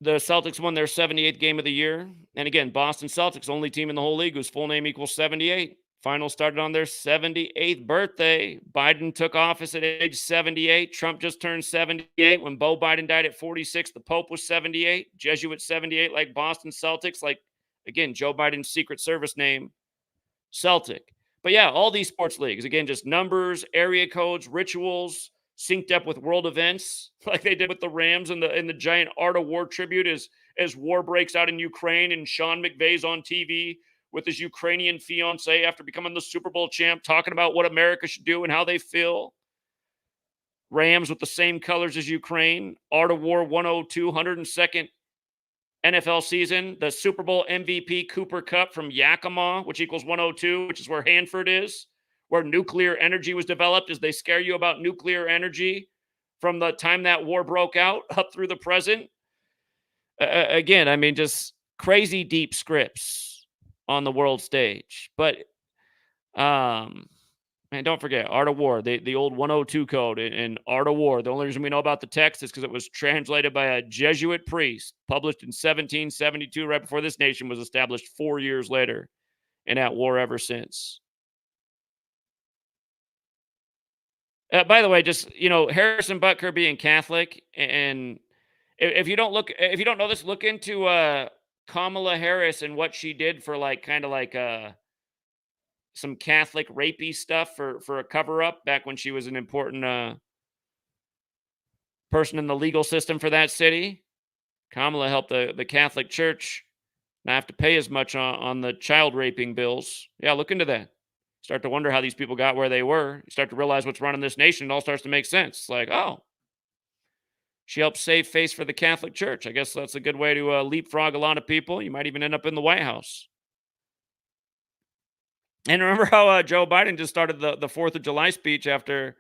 the Celtics won their 78th game of the year. And again, Boston Celtics, only team in the whole league whose full name equals 78. Finals started on their 78th birthday. Biden took office at age 78. Trump just turned 78. When Beau Biden died at 46, the Pope was 78. Jesuit 78, like Boston Celtics, like, again, Joe Biden's Secret Service name, Celtic. But yeah, all these sports leagues, again, just numbers, area codes, rituals, synced up with world events, like they did with the Rams and the giant Art of War tribute as war breaks out in Ukraine, and Sean McVay's on TV with his Ukrainian fiance after becoming the Super Bowl champ, talking about what America should do and how they feel. Rams with the same colors as Ukraine. Art of War 102, 102nd NFL season. The Super Bowl MVP Cooper Kupp from Yakima, which equals 102, which is where Hanford is, where nuclear energy was developed, as they scare you about nuclear energy from the time that war broke out up through the present. Again, I mean, just crazy deep scripts on the world stage. But man, don't forget Art of War, the old 102 code in Art of War. The only reason we know about the text is because it was translated by a Jesuit priest, published in 1772, right before this nation was established 4 years later, and at war ever since. By the way, just, Harrison Butker being Catholic, and if you don't know this, look into Kamala Harris and what she did for some Catholic rapey stuff for a cover up back when she was an important person in the legal system for that city. Kamala helped the Catholic Church not have to pay as much on the child raping bills. Yeah, look into that. Start to wonder how these people got where they were. You start to realize what's running this nation. It all starts to make sense. It's like, oh, she helped save face for the Catholic Church. I guess that's a good way to leapfrog a lot of people. You might even end up in the White House. And remember how Joe Biden just started the 4th of July speech after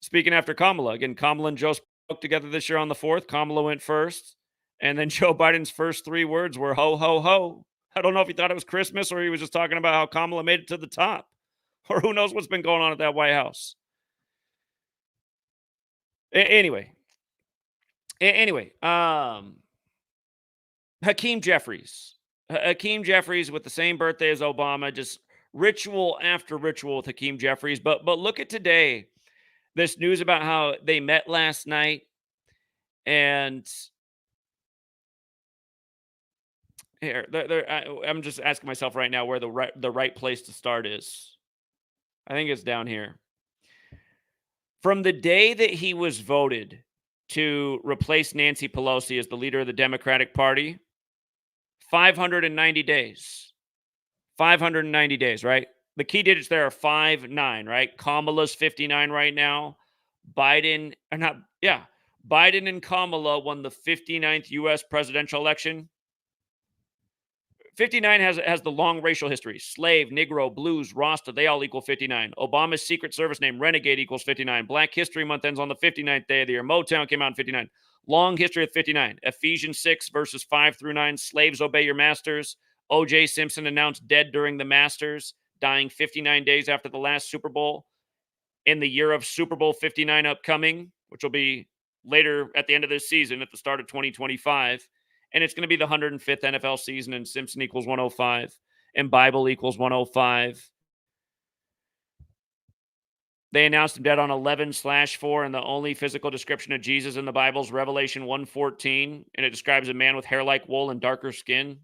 speaking after Kamala. Again, Kamala and Joe spoke together this year on the 4th. Kamala went first. And then Joe Biden's first 3 words were ho, ho, ho. I don't know if he thought it was Christmas or he was just talking about how Kamala made it to the top. Or who knows what's been going on at that White House. Anyway, Hakeem Jeffries. Hakeem Jeffries with the same birthday as Obama, just ritual after ritual with Hakeem Jeffries. But look at today, this news about how they met last night, and here, I'm just asking myself right now where the right place to start is. I think it's down here. From the day that he was voted to replace Nancy Pelosi as the leader of the Democratic Party, 590 days. 590 days, right? The key digits there are 59, right? Kamala's 59 right now. Biden and Kamala won the 59th U.S. presidential election. 59 has the long racial history. Slave, Negro, Blues, Rasta, they all equal 59. Obama's Secret Service name, Renegade, equals 59. Black History Month ends on the 59th day of the year. Motown came out in 59. Long history of 59. Ephesians 6, verses 5 through 9. Slaves, obey your masters. O.J. Simpson announced dead during the Masters, dying 59 days after the last Super Bowl. In the year of Super Bowl 59 upcoming, which will be later at the end of this season, at the start of 2025. And it's going to be the 105th NFL season, and Simpson equals 105, and Bible equals 105. They announced him dead on 11/4, and the only physical description of Jesus in the Bible is Revelation 1:14, and it describes a man with hair like wool and darker skin.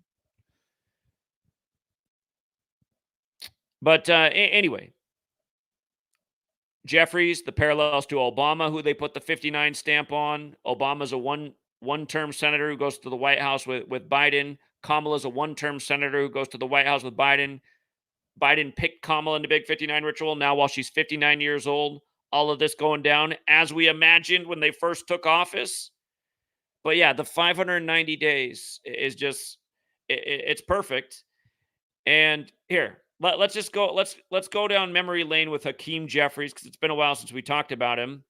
But anyway, Jeffries, the parallels to Obama, who they put the 59 stamp on. Obama's a one-term senator who goes to the White House with Biden. Kamala's a one-term senator who goes to the White House with Biden. Biden picked Kamala in the Big 59 ritual. Now, while she's 59 years old, all of this going down as we imagined when they first took office. But yeah, the 590 days is just it's perfect. And here, let's just go. Let's go down memory lane with Hakeem Jeffries because it's been a while since we talked about him.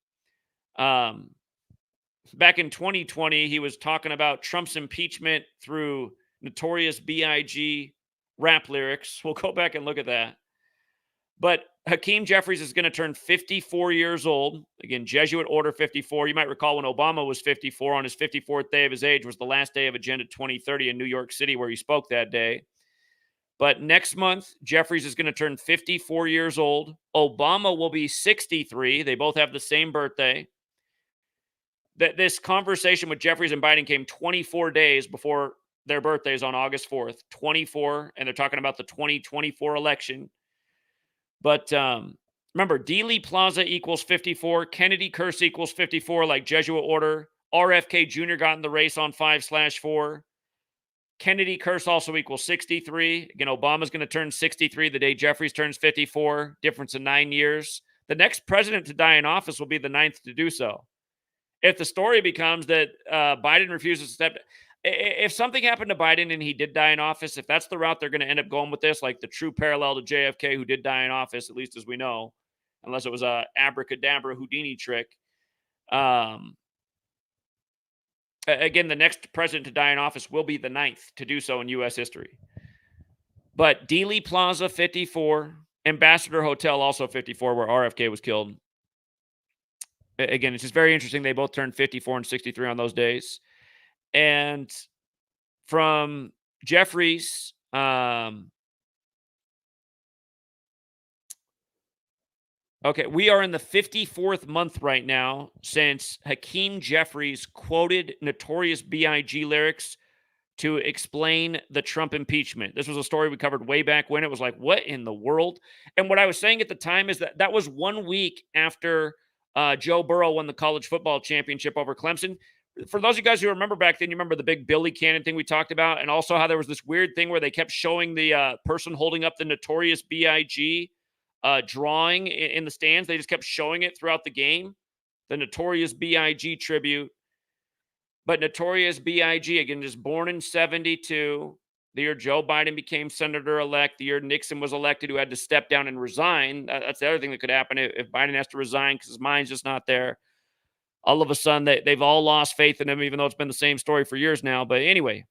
Back in 2020, he was talking about Trump's impeachment through Notorious B.I.G. rap lyrics. We'll go back and look at that. But Hakeem Jeffries is going to turn 54 years old. Again, Jesuit Order 54. You might recall when Obama was 54, on his 54th day of his age was the last day of Agenda 2030 in New York City, where he spoke that day. But next month, Jeffries is going to turn 54 years old. Obama will be 63. They both have the same birthday. This conversation with Jeffries and Biden came 24 days before their birthdays on August 4th. 24, and they're talking about the 2024 election. But remember, Dealey Plaza equals 54. Kennedy curse equals 54, like Jesuit Order. RFK Jr. got in the race on 5/4. Kennedy curse also equals 63. Again, Obama's going to turn 63 the day Jeffries turns 54. Difference in 9 years. The next president to die in office will be the 9th to do so. If the story becomes that Biden refuses to step, if something happened to Biden and he did die in office, if that's the route they're going to end up going with this, like the true parallel to JFK, who did die in office, at least as we know, unless it was a abracadabra Houdini trick. Again, the next president to die in office will be the 9th to do so in U.S. history. But Dealey Plaza, 54. Ambassador Hotel, also 54, where RFK was killed. Again, it's just very interesting. They both turned 54 and 63 on those days. And from Jeffries, okay, we are in the 54th month right now since Hakeem Jeffries quoted Notorious B.I.G. lyrics to explain the Trump impeachment. This was a story we covered way back when. It was like, what in the world? And what I was saying at the time is that was 1 week after Joe Burrow won the college football championship over Clemson. For those of you guys who remember back then, you remember the big Billy Cannon thing we talked about, and also how there was this weird thing where they kept showing the person holding up the Notorious B.I.G. Drawing in the stands. They just kept showing it throughout the game. The Notorious B.I.G. tribute. But Notorious B.I.G., again, just born in 72, the year Joe Biden became senator-elect, the year Nixon was elected, who had to step down and resign. That's the other thing that could happen if Biden has to resign because his mind's just not there. All of a sudden, they've all lost faith in him, even though it's been the same story for years now. But anyway,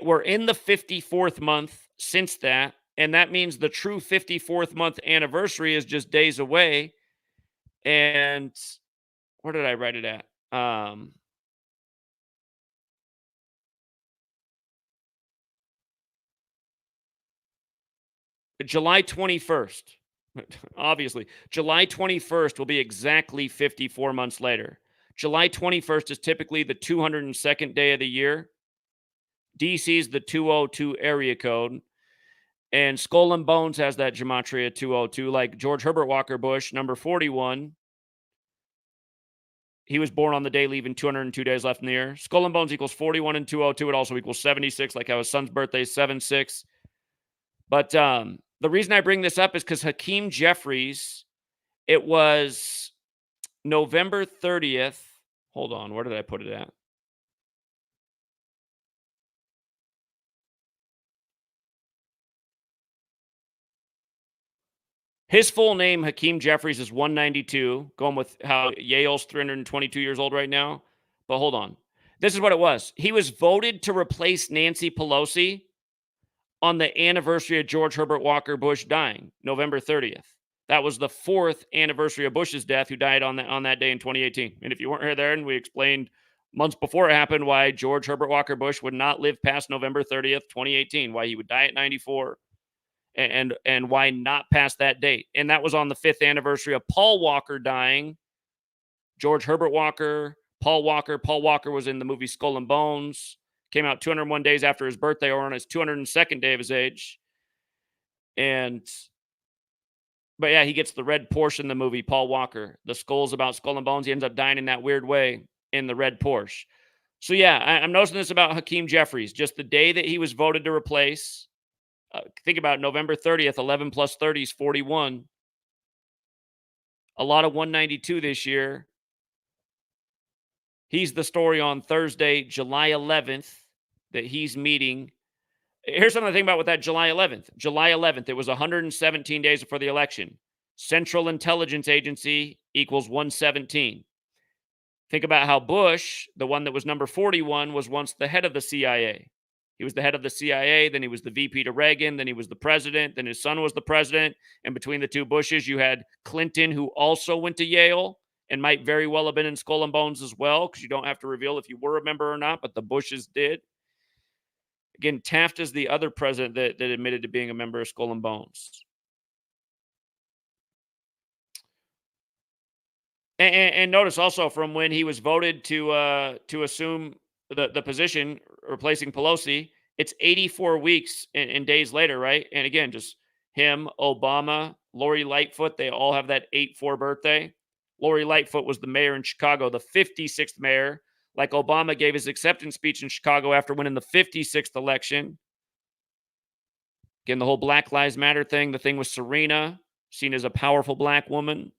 we're in the 54th month since that, and that means the true 54th month anniversary is just days away. And where did I write it at? July 21st. Obviously, July 21st will be exactly 54 months later. July 21st is typically the 202nd day of the year. DC's the 202 area code. And Skull and Bones has that Gematria 202, like George Herbert Walker Bush, number 41. He was born on the day, leaving 202 days left in the year. Skull and Bones equals 41 and 202. It also equals 76, like how his son's birthday is 7/6. But the reason I bring this up is because Hakeem Jeffries, it was November 30th. Hold on, where did I put it at? His full name, Hakeem Jeffries, is 192, going with how Yale's 322 years old right now. But hold on. This is what it was. He was voted to replace Nancy Pelosi on the anniversary of George Herbert Walker Bush dying, November 30th. That was the 4th anniversary of Bush's death, who died on that day in 2018. And if you weren't there, and we explained months before it happened why George Herbert Walker Bush would not live past November 30th, 2018, why he would die at 94. And why not past that date? And that was on the 5th anniversary of Paul Walker dying. George Herbert Walker, Paul Walker. Paul Walker was in the movie Skull and Bones. Came out 201 days after his birthday, or on his 202nd day of his age. But yeah, he gets the red Porsche in the movie, Paul Walker. The skull's about Skull and Bones. He ends up dying in that weird way in the red Porsche. So yeah, I'm noticing this about Hakeem Jeffries. Just the day that he was voted to replace Think about November 30th, 11 plus 30 is 41. A lot of 192 this year. He's the story on Thursday, July 11th, that he's meeting. Here's something to think about with that July 11th. July 11th, it was 117 days before the election. Central Intelligence Agency equals 117. Think about how Bush, the one that was number 41, was once the head of the CIA. He was the head of the CIA, then he was the VP to Reagan, then he was the president, then his son was the president. And between the two Bushes, you had Clinton, who also went to Yale and might very well have been in Skull and Bones as well, because you don't have to reveal if you were a member or not, but the Bushes did. Again, Taft is the other president that admitted to being a member of Skull and Bones. And notice also from when he was voted to assume the position replacing Pelosi, it's 84 weeks and days later, right? And again, just him, Obama, Lori Lightfoot, they all have that 8-4 birthday. Lori Lightfoot was the mayor in Chicago, the 56th mayor. Like Obama gave his acceptance speech in Chicago after winning the 56th election. Again, the whole Black Lives Matter thing, the thing with Serena, seen as a powerful black woman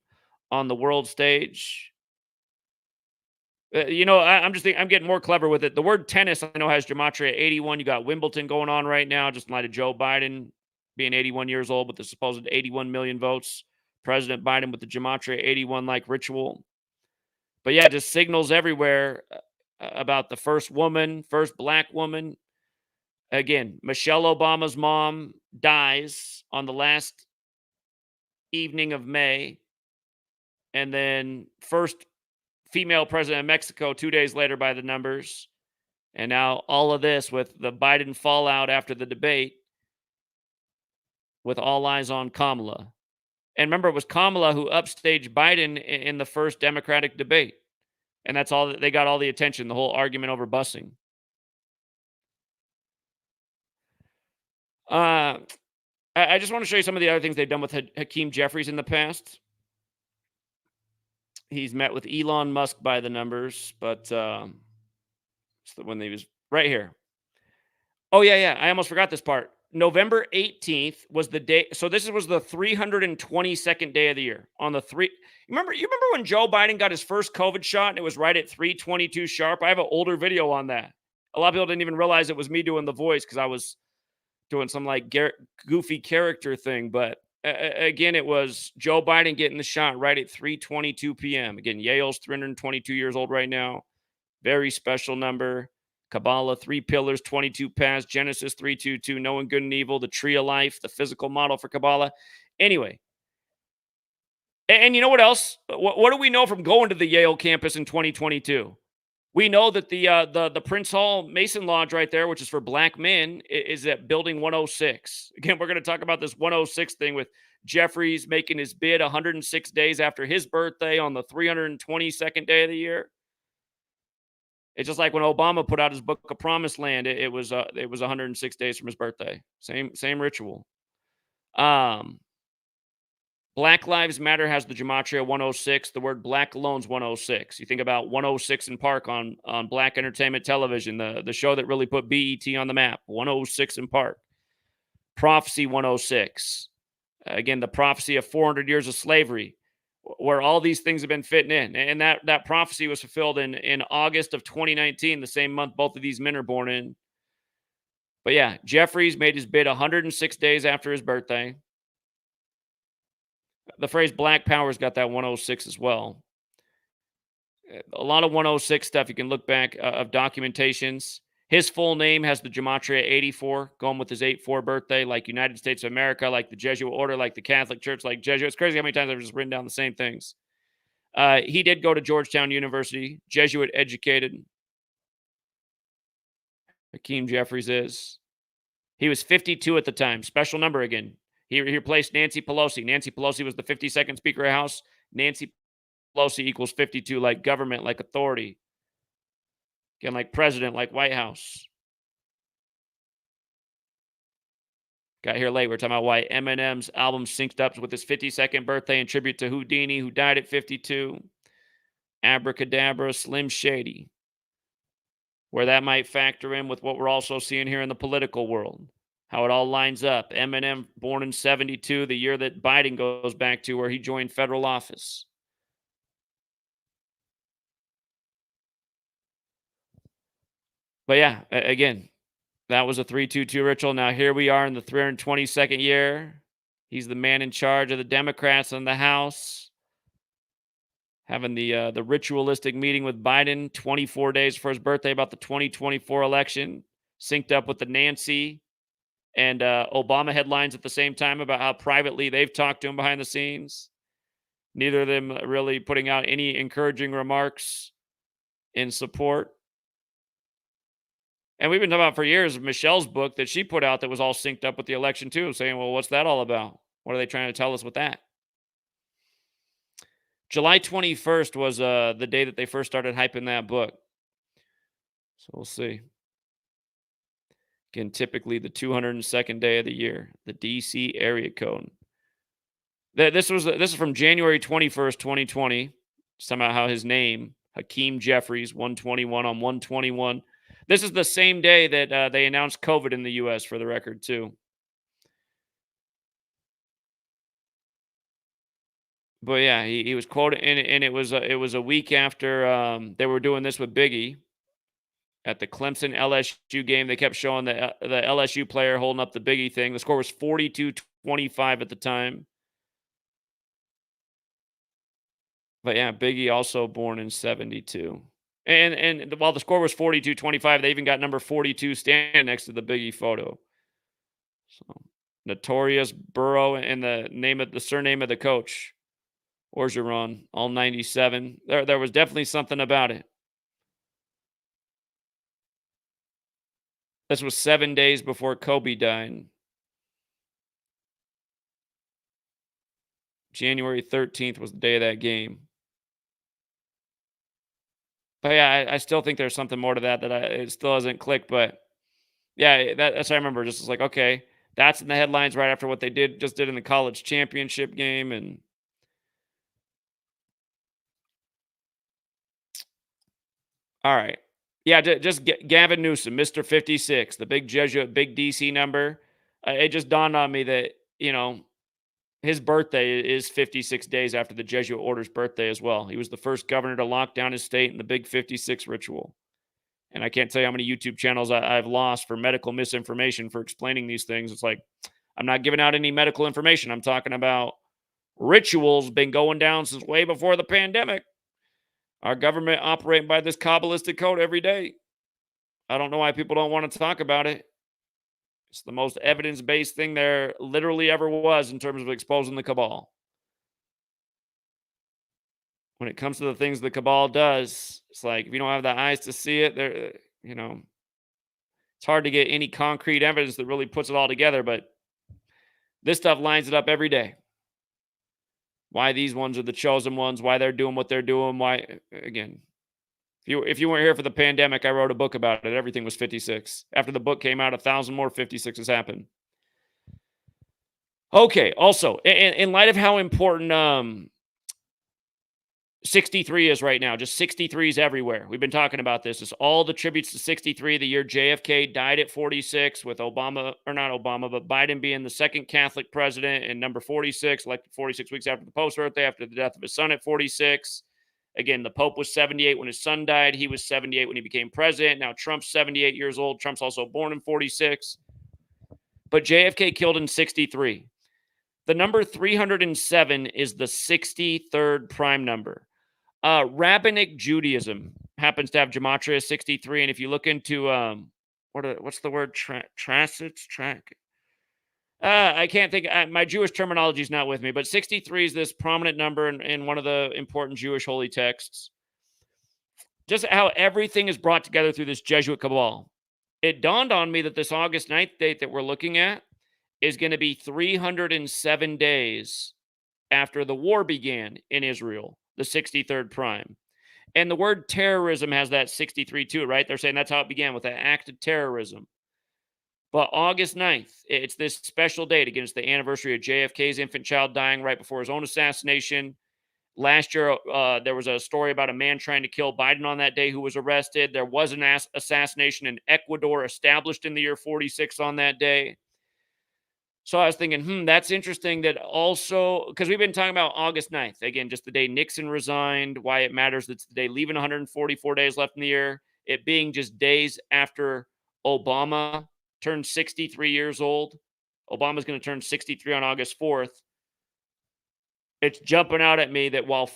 on the world stage. I'm getting more clever with it. The word tennis, I know, has gematria 81. You got Wimbledon going on right now, just in light of Joe Biden being 81 years old with the supposed 81 million votes. President Biden with the gematria 81 like ritual. But yeah, just signals everywhere about the first black woman. Again, Michelle Obama's mom dies on the last evening of May. And then first female president of Mexico 2 days later by the numbers. And now all of this with the Biden fallout after the debate with all eyes on Kamala. And remember, it was Kamala who upstaged Biden in the first Democratic debate. And that's all they got all the attention, the whole argument over busing. I just want to show you some of the other things they've done with Hakeem Jeffries in the past. He's met with Elon Musk by the numbers, but when he was right here. Oh, yeah. I almost forgot this part. November 18th was the day. So this was the 322nd day of the year. On the you remember when Joe Biden got his first COVID shot and it was right at 3:22 sharp? I have an older video on that. A lot of people didn't even realize it was me doing the voice because I was doing some like goofy character thing. But again, it was Joe Biden getting the shot right at 3:22 p.m. Again, Yale's 322 years old right now. Very special number. Kabbalah, 3 pillars, 22 paths, Genesis 3:22, knowing good and evil, the tree of life, the physical model for Kabbalah. Anyway, and you know what else? What do we know from going to the Yale campus in 2022? We know that the Prince Hall Mason Lodge right there, which is for black men, is at Building 106. Again, we're going to talk about this 106 thing with Jeffries making his bid 106 days after his birthday on the 322nd day of the year. It's just like when Obama put out his book, A Promised Land. It was 106 days from his birthday. Same ritual. Black Lives Matter has the gematria 106. The word black alone's 106. You think about 106 in Park on Black Entertainment Television, the show that really put BET on the map. 106 in Park. Prophecy 106. Again, the prophecy of 400 years of slavery, where all these things have been fitting in. And that prophecy was fulfilled in August of 2019, the same month both of these men are born in. But yeah, Jeffries made his bid 106 days after his birthday. The phrase Black Power's got that 106 as well. A lot of 106 stuff you can look back of documentations. His full name has the gematria 84, going with his 8-4 birthday, like United States of America, like the Jesuit order, like the Catholic Church, like Jesuit. It's crazy how many times I've just written down the same things. He did go to Georgetown University, Jesuit educated. Hakeem Jeffries is. He was 52 at the time. Special number again. He replaced Nancy Pelosi. Nancy Pelosi was the 52nd Speaker of the House. Nancy Pelosi equals 52, like government, like authority. Again, like president, like White House. Got here late. We're talking about why Eminem's album synced up with his 52nd birthday in tribute to Houdini, who died at 52. Abracadabra, Slim Shady. Where that might factor in with what we're also seeing here in the political world. how it all lines up. Eminem, born in 72, the year that Biden goes back to where he joined federal office. But yeah, again, that was a 3-2-2 ritual. Now here we are in the 322nd year. He's the man in charge of the Democrats in the House, having the ritualistic meeting with Biden 24 days for his birthday about the 2024 election, synced up with the Nancy and Obama headlines at the same time about how privately they've talked to him behind the scenes. Neither of them really putting out any encouraging remarks in support. And we've been talking about for years Michelle's book that she put out that was all synced up with the election too, saying, well, what's that all about? What are they trying to tell us with that? July 21st was the day that they first started hyping that book. So we'll see. Again, typically the 202nd day of the year, the DC area code. This is from January 21st, 2020. Somehow how his name, Hakeem Jeffries, 121 on 121. This is the same day that they announced COVID in the U.S., for the record, too. But yeah, he was quoted, and it was a week after they were doing this with Biggie at the Clemson LSU game. They kept showing the LSU player holding up the Biggie thing. The score was 42-25 at the time. But yeah, Biggie also born in 72. And while the score was 42-25, they even got number 42 standing next to the Biggie photo. So Notorious Burrow and the surname of the coach, Orgeron, all 97. There was definitely something about it. This was 7 days before Kobe died. January 13th was the day of that game. But yeah, I still think there's something more to that it still hasn't clicked. But yeah, that's what I remember. Just like, okay, that's in the headlines right after what they did in the college championship game. And all right. Yeah, just Gavin Newsom, Mr. 56, the big Jesuit, big DC number. It just dawned on me that, his birthday is 56 days after the Jesuit order's birthday as well. He was the first governor to lock down his state in the big 56 ritual. And I can't tell you how many YouTube channels I've lost for medical misinformation for explaining these things. It's like, I'm not giving out any medical information. I'm talking about rituals been going down since way before the pandemic. Our government operating by this Kabbalistic code every day. I don't know why people don't want to talk about it. It's the most evidence-based thing there literally ever was in terms of exposing the cabal. When it comes to the things the cabal does, it's like if you don't have the eyes to see it, it's hard to get any concrete evidence that really puts it all together, but this stuff lines it up every day. Why these ones are the chosen ones, why they're doing what they're doing, why, again, if you weren't here for the pandemic, I wrote a book about it. Everything was 56. After the book came out, 1,000 more 56s happened. Okay, also, in light of how important 63 is right now, just 63s everywhere. We've been talking about this. It's all the tributes to 63, the year JFK died at 46, with not Obama, but Biden being the second Catholic president, and number 46, elected 46 weeks after the Pope's birthday, after the death of his son at 46. Again, the Pope was 78 when his son died. He was 78 when he became president. Now Trump's 78 years old. Trump's also born in 46. But JFK killed in 63. The number 307 is the 63rd prime number. Rabbinic Judaism happens to have Gematria 63. And if you look into, what's the word? I can't think. My Jewish terminology is not with me, but 63 is this prominent number in one of the important Jewish holy texts. Just how everything is brought together through this Jesuit cabal. It dawned on me that this August 9th date that we're looking at is going to be 307 days after the war began in Israel, the 63rd prime. And the word terrorism has that 63 too, right? They're saying that's how it began, with an act of terrorism. But August 9th, it's this special date. Again, it's the anniversary of JFK's infant child dying right before his own assassination. Last year, there was a story about a man trying to kill Biden on that day who was arrested. There was an assassination in Ecuador established in the year 46 on that day. So I was thinking, that's interesting that also, because we've been talking about August 9th. Again, just the day Nixon resigned, why it matters. It's the day leaving 144 days left in the year. It being just days after Obama turned 63 years old. Obama's going to turn 63 on August 4th. It's jumping out at me that while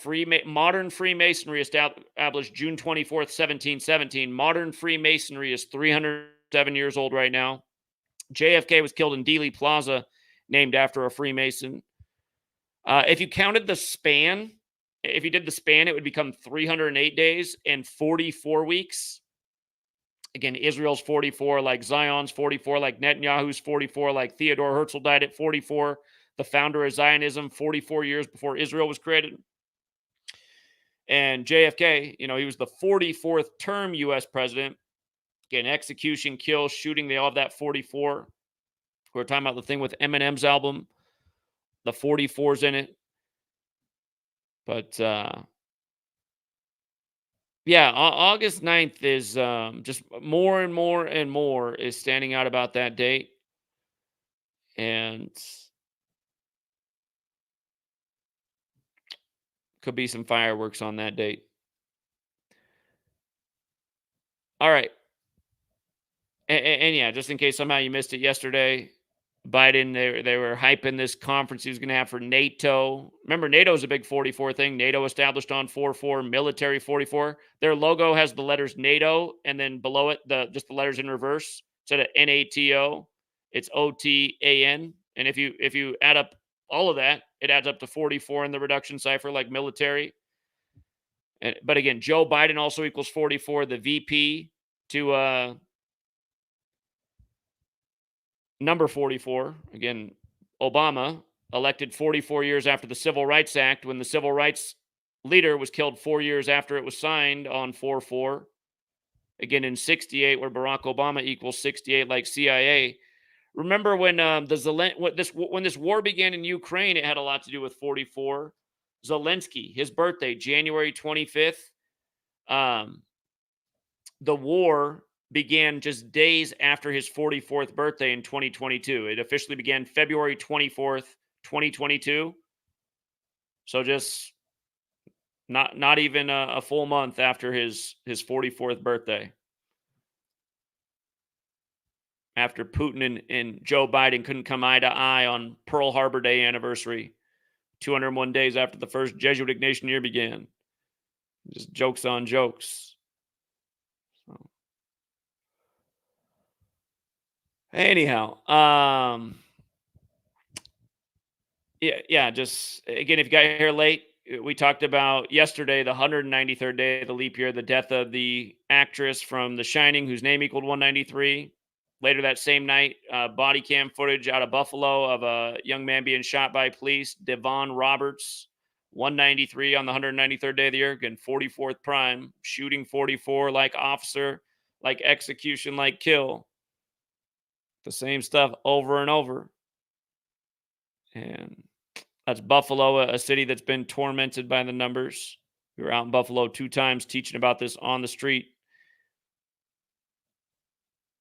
modern Freemasonry established June 24th, 1717, modern Freemasonry is 307 years old right now. JFK was killed in Dealey Plaza, named after a Freemason. If you counted the span, if you did the span, it would become 308 days and 44 weeks. Again, Israel's 44, like Zion's 44, like Netanyahu's 44, like Theodore Herzl died at 44. The founder of Zionism, 44 years before Israel was created. And JFK, he was the 44th term U.S. president. Again, execution, kill, shooting, they all have that 44. We're talking about the thing with Eminem's album. The 44's in it. But, yeah, August 9th is just more and more and more is standing out about that date. And could be some fireworks on that date. All right. And yeah, just in case somehow you missed it yesterday, Biden, they were hyping this conference he was going to have for NATO. Remember, NATO is a big 44 thing. NATO established on 4-4, military 44. Their logo has the letters NATO, and then below it, just the letters in reverse. Instead of NATO, it's OTAN. And if you add up all of that, it adds up to 44 in the reduction cipher, like military. But again, Joe Biden also equals 44. The VP to number 44, again, Obama, elected 44 years after the Civil Rights Act, when the civil rights leader was killed 4 years after it was signed on 4-4. Again, in 68, where Barack Obama equals 68, like CIA. Remember when when this war began in Ukraine, it had a lot to do with 44. Zelensky, his birthday, January 25th. The war began just days after his 44th birthday in 2022. It officially began February 24th, 2022. So just not even a full month after his 44th birthday. After Putin and Joe Biden couldn't come eye to eye on Pearl Harbor Day anniversary, 201 days after the first Jesuit Ignatian year began. Just jokes on jokes. So. Anyhow, just again, if you got here late, we talked about yesterday, the 193rd day of the leap year, the death of the actress from The Shining, whose name equaled 193. Later that same night, body cam footage out of Buffalo of a young man being shot by police, Devon Roberts, 193 on the 193rd day of the year. Again, 44th prime, shooting 44 like officer, like execution, like kill. The same stuff over and over. And that's Buffalo, a city that's been tormented by the numbers. We were out in Buffalo 2 times teaching about this on the street.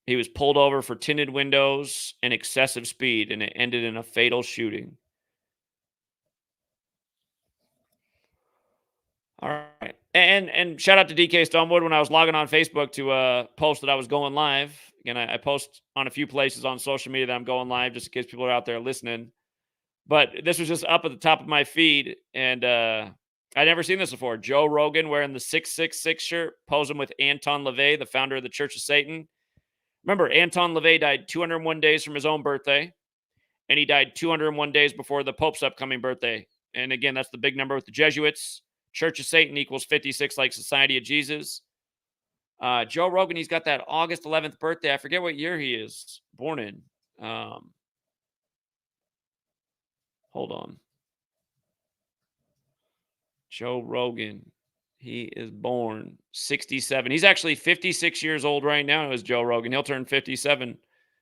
He was pulled over for tinted windows and excessive speed, and it ended in a fatal shooting. All right. And shout out to DK Stonewood when I was logging on Facebook to post that I was going live. Again, I post on a few places on social media that I'm going live just in case people are out there listening. But this was just up at the top of my feed, and I'd never seen this before. Joe Rogan wearing the 666 shirt, posing with Anton LaVey, the founder of the Church of Satan. Remember, Anton LaVey died 201 days from his own birthday, and he died 201 days before the Pope's upcoming birthday. And again, that's the big number with the Jesuits. Church of Satan equals 56, like Society of Jesus. Joe Rogan, he's got that August 11th birthday. I forget what year he is born in. Hold on. Joe Rogan. He is born 67. He's actually 56 years old right now as Joe Rogan. He'll turn 57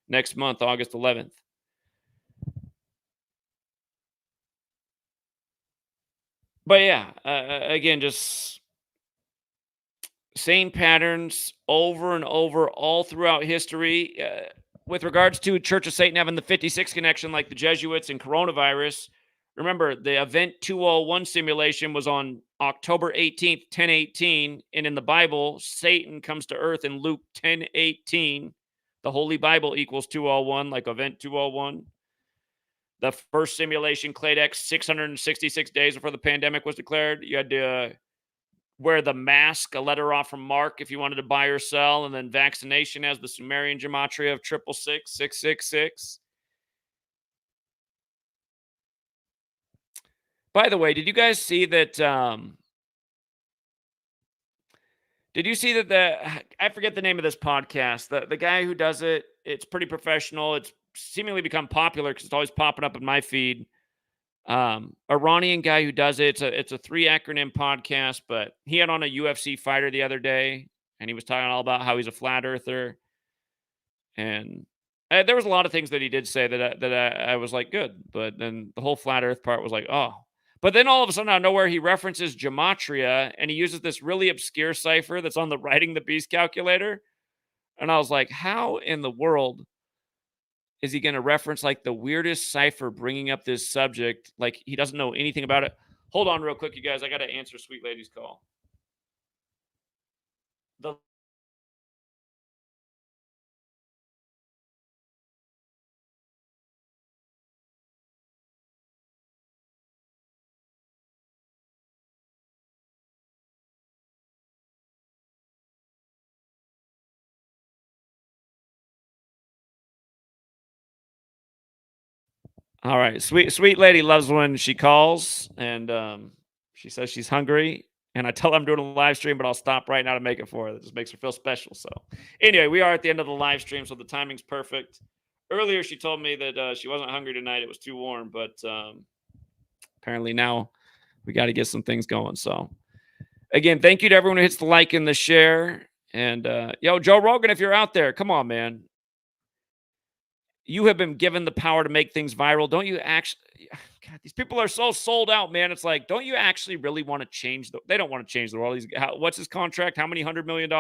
next month, August 11th. But yeah, again, just same patterns over and over all throughout history. with regards to Church of Satan having the 56 connection like the Jesuits and coronavirus, remember the Event 201 simulation was on October 18th, 1018. And in the Bible, Satan comes to earth in Luke 10:18. The Holy Bible equals 201, like Event 201. The first simulation, Claydex, 666 days before the pandemic was declared. You had to wear the mask, a letter off from Mark if you wanted to buy or sell, and then vaccination as the Sumerian gematria of 666, 666. By the way, did you guys see that? Did you see that I forget the name of this podcast, the guy who does it, it's pretty professional. It's seemingly become popular because it's always popping up in my feed. Iranian guy who does it. It's a 3 acronym podcast, but he had on a UFC fighter the other day, and he was talking all about how he's a flat earther. And there was a lot of things that he did say that I was like, good. But then the whole flat earth part was like, oh. But then all of a sudden, out of nowhere, he references gematria, and he uses this really obscure cipher that's on the Writing the Beast calculator. And I was like, how in the world is he going to reference like the weirdest cipher bringing up this subject? Like he doesn't know anything about it. Hold on real quick, you guys. I got to answer Sweet Lady's call. All right. Sweet lady loves when she calls and she says she's hungry. And I tell her I'm doing a live stream, but I'll stop right now to make it for her. That just makes her feel special. So anyway, we are at the end of the live stream, so the timing's perfect. Earlier, she told me that she wasn't hungry tonight. It was too warm, but apparently now we got to get some things going. So again, thank you to everyone who hits the like and the share. And yo, Joe Rogan, if you're out there, come on, man. You have been given the power to make things viral. Don't you actually? God, these people are so sold out, man. It's like, don't you actually really want to change they don't want to change the world. What's his contract? How many $100 million?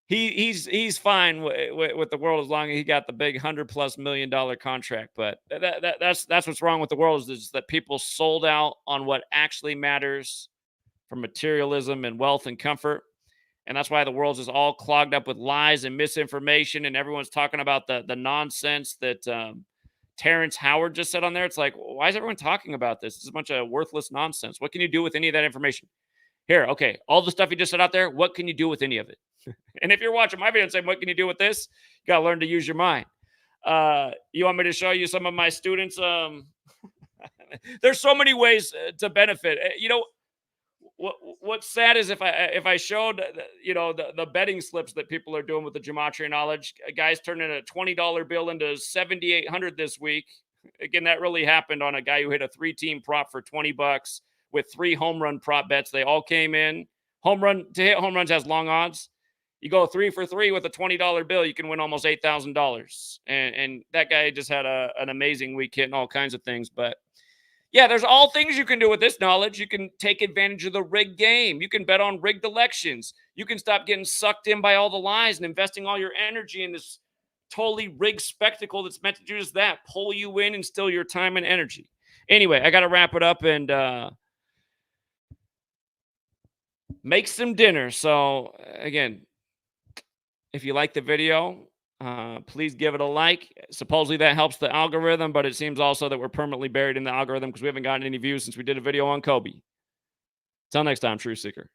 He's fine with the world as long as he got the big $100+ million contract. But that's what's wrong with the world is that people sold out on what actually matters for materialism and wealth and comfort. And that's why the world's is all clogged up with lies and misinformation. And everyone's talking about the nonsense that Terrence Howard just said on there. It's like, why is everyone talking about this? It's a bunch of worthless nonsense. What can you do with any of that information? Here, okay, all the stuff he just said out there, what can you do with any of it? And if you're watching my video and saying, what can you do with this? You got to learn to use your mind. You want me to show you some of my students? There's so many ways to benefit. You know, what's sad is if I showed the betting slips that people are doing with the gematria knowledge, guys turning a $20 bill into 7,800 this week. Again, that really happened on a guy who hit a 3-team prop for $20 with 3 home run prop bets. They all came in. To hit home runs has long odds. You go 3 for 3 with a $20 bill, you can win almost $8,000. And that guy just had an amazing week hitting all kinds of things, but. Yeah, there's all things you can do with this knowledge. You can take advantage of the rigged game. You can bet on rigged elections. You can stop getting sucked in by all the lies and investing all your energy in this totally rigged spectacle that's meant to do just that, pull you in and steal your time and energy. Anyway, I got to wrap it up and make some dinner. So, again, if you like the video, please give it a like. Supposedly that helps the algorithm, but it seems also that we're permanently buried in the algorithm because we haven't gotten any views since we did a video on Kobe. Till next time, True Seeker.